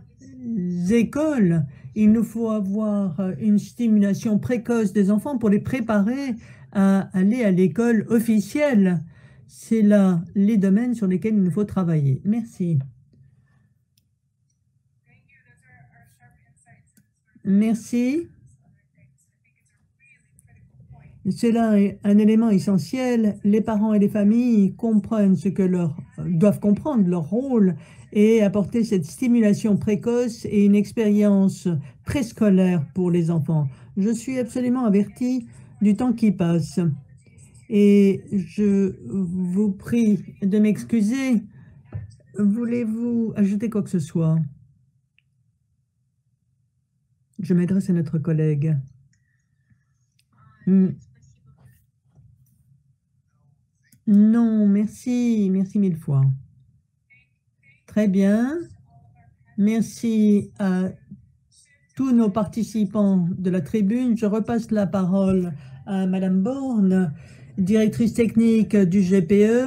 écoles. Il nous faut avoir une stimulation précoce des enfants pour les préparer à aller à l'école officielle. C'est là les domaines sur lesquels il nous faut travailler. Merci. Merci. C'est là un élément essentiel. Les parents et les familles comprennent doivent comprendre leur rôle et apporter cette stimulation précoce et une expérience préscolaire pour les enfants. Je suis absolument avertie du temps qui passe et je vous prie de m'excuser. Voulez-vous ajouter quoi que ce soit? Je m'adresse à notre collègue. Non, merci. Merci mille fois. Très bien. Merci à tous nos participants de la tribune. Je repasse la parole à Madame Borne, directrice technique du GPE.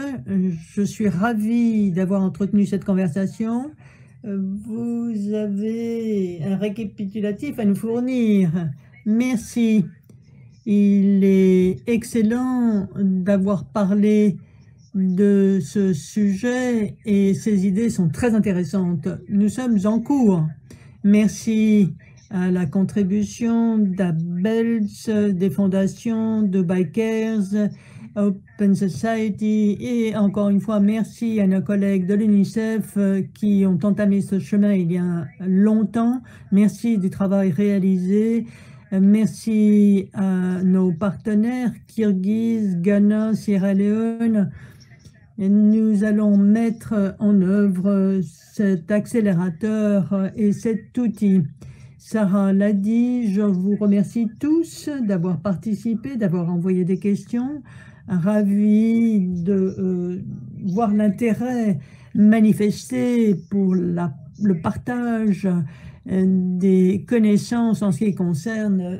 Je suis ravie d'avoir entretenu cette conversation. Vous avez un récapitulatif à nous fournir. Merci. Il est excellent d'avoir parlé de ce sujet et ces idées sont très intéressantes. Nous sommes en cours. Merci à la contribution d'Abels, des fondations, de Bikers, Open Society et encore une fois, merci à nos collègues de l'UNICEF qui ont entamé ce chemin il y a longtemps. Merci du travail réalisé. Merci à nos partenaires, Kirghiz, Ghana, Sierra Leone. Nous allons mettre en œuvre cet accélérateur et cet outil. Sarah l'a dit, je vous remercie tous d'avoir participé, d'avoir envoyé des questions. Ravi de voir l'intérêt manifesté pour le partage des connaissances en ce qui concerne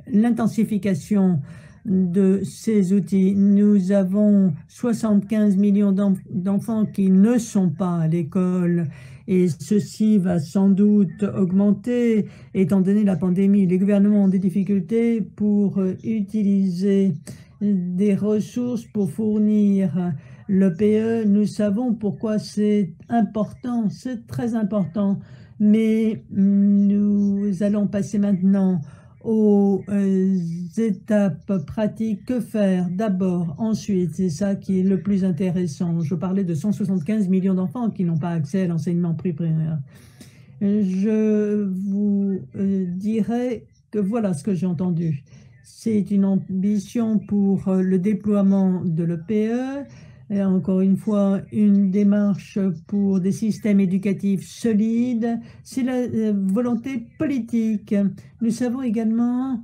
l'intensification de ces outils. Nous avons 75 millions d'enfants qui ne sont pas à l'école et ceci va sans doute augmenter étant donné la pandémie. Les gouvernements ont des difficultés pour utiliser des ressources pour fournir l'EPE. Nous savons pourquoi c'est important, c'est très important, mais nous allons passer maintenant aux étapes pratiques. Que faire d'abord, ensuite, c'est ça qui est le plus intéressant. Je parlais de 175 millions d'enfants qui n'ont pas accès à l'enseignement primaire. Je vous dirais que voilà ce que j'ai entendu. C'est une ambition pour le déploiement de l'EPE. Et encore une fois, une démarche pour des systèmes éducatifs solides. C'est la volonté politique. Nous savons également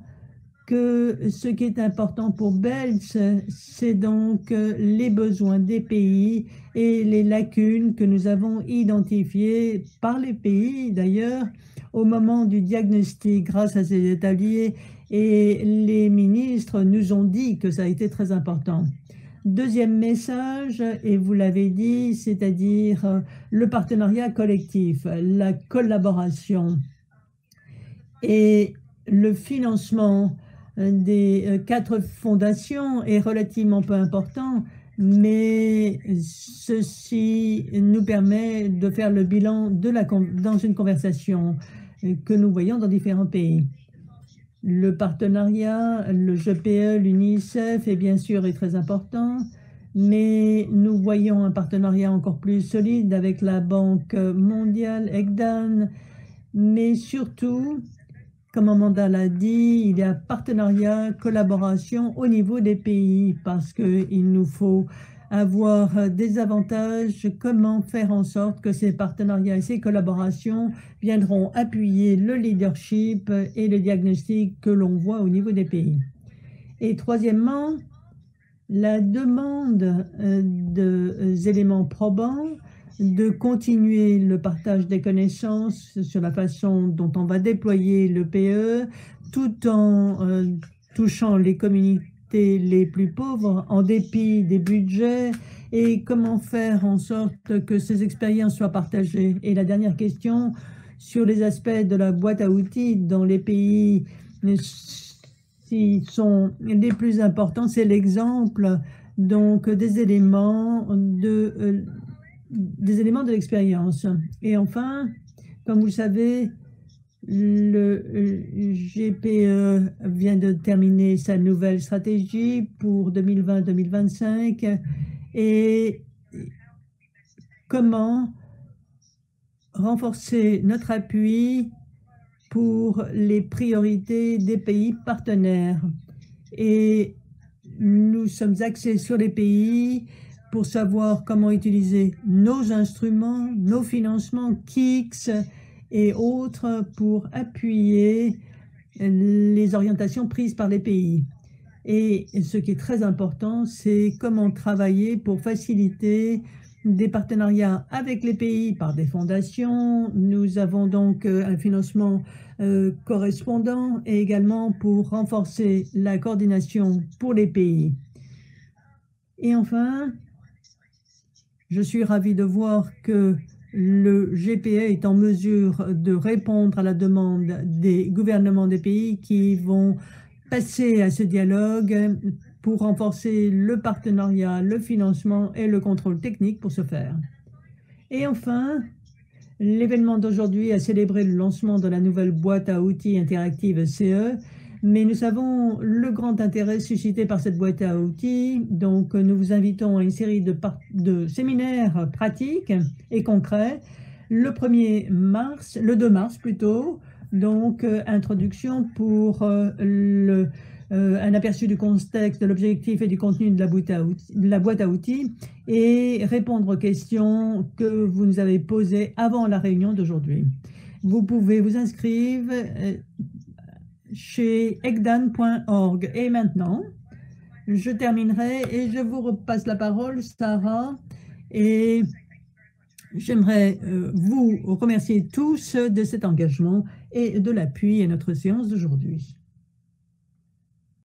que ce qui est important pour BELS, c'est donc les besoins des pays et les lacunes que nous avons identifiées par les pays, d'ailleurs, au moment du diagnostic grâce à ces ateliers. Et les ministres nous ont dit que ça a été très important. Deuxième message, et vous l'avez dit, c'est-à-dire le partenariat collectif, la collaboration et le financement des 4 fondations est relativement peu important, mais ceci nous permet de faire le bilan dans une conversation que nous voyons dans différents pays. Le partenariat, le GPE, l'UNICEF, bien sûr, est très important, mais nous voyons un partenariat encore plus solide avec la Banque mondiale, ECDAN, mais surtout, comme Amanda l'a dit, il y a partenariat, collaboration au niveau des pays, parce qu'il nous faut avoir des avantages, comment faire en sorte que ces partenariats et ces collaborations viendront appuyer le leadership et le diagnostic que l'on voit au niveau des pays. Et troisièmement, la demande d'éléments probants. de continuer le partage des connaissances sur la façon dont on va déployer le PE, tout en touchant les communautés les plus pauvres en dépit des budgets, et comment faire en sorte que ces expériences soient partagées. Et la dernière question sur les aspects de la boîte à outils dans les pays qui sont les plus importants, c'est l'exemple donc des éléments de l'expérience. Et enfin, comme vous le savez, le GPE vient de terminer sa nouvelle stratégie pour 2020-2025. Et comment renforcer notre appui pour les priorités des pays partenaires. Et nous sommes axés sur les pays pour savoir comment utiliser nos instruments, nos financements, KICS et autres pour appuyer les orientations prises par les pays. Et ce qui est très important, c'est comment travailler pour faciliter des partenariats avec les pays par des fondations. Nous avons donc un financement correspondant, et également pour renforcer la coordination pour les pays. Et enfin, je suis ravie de voir que le GPE est en mesure de répondre à la demande des gouvernements des pays qui vont passer à ce dialogue pour renforcer le partenariat, le financement et le contrôle technique pour ce faire. Et enfin, l'événement d'aujourd'hui a célébré le lancement de la nouvelle boîte à outils interactive CE, mais nous savons le grand intérêt suscité par cette boîte à outils. Donc, nous vous invitons à une série de séminaires pratiques et concrets le 2 mars plutôt. Donc, introduction pour un aperçu du contexte, de l'objectif et du contenu de la boîte à outils, et répondre aux questions que vous nous avez posées avant la réunion d'aujourd'hui. Vous pouvez vous inscrire chez ecdan.org. Et maintenant, je terminerai et je vous repasse la parole, Sarah, et j'aimerais vous remercier tous de cet engagement et de l'appui à notre séance d'aujourd'hui.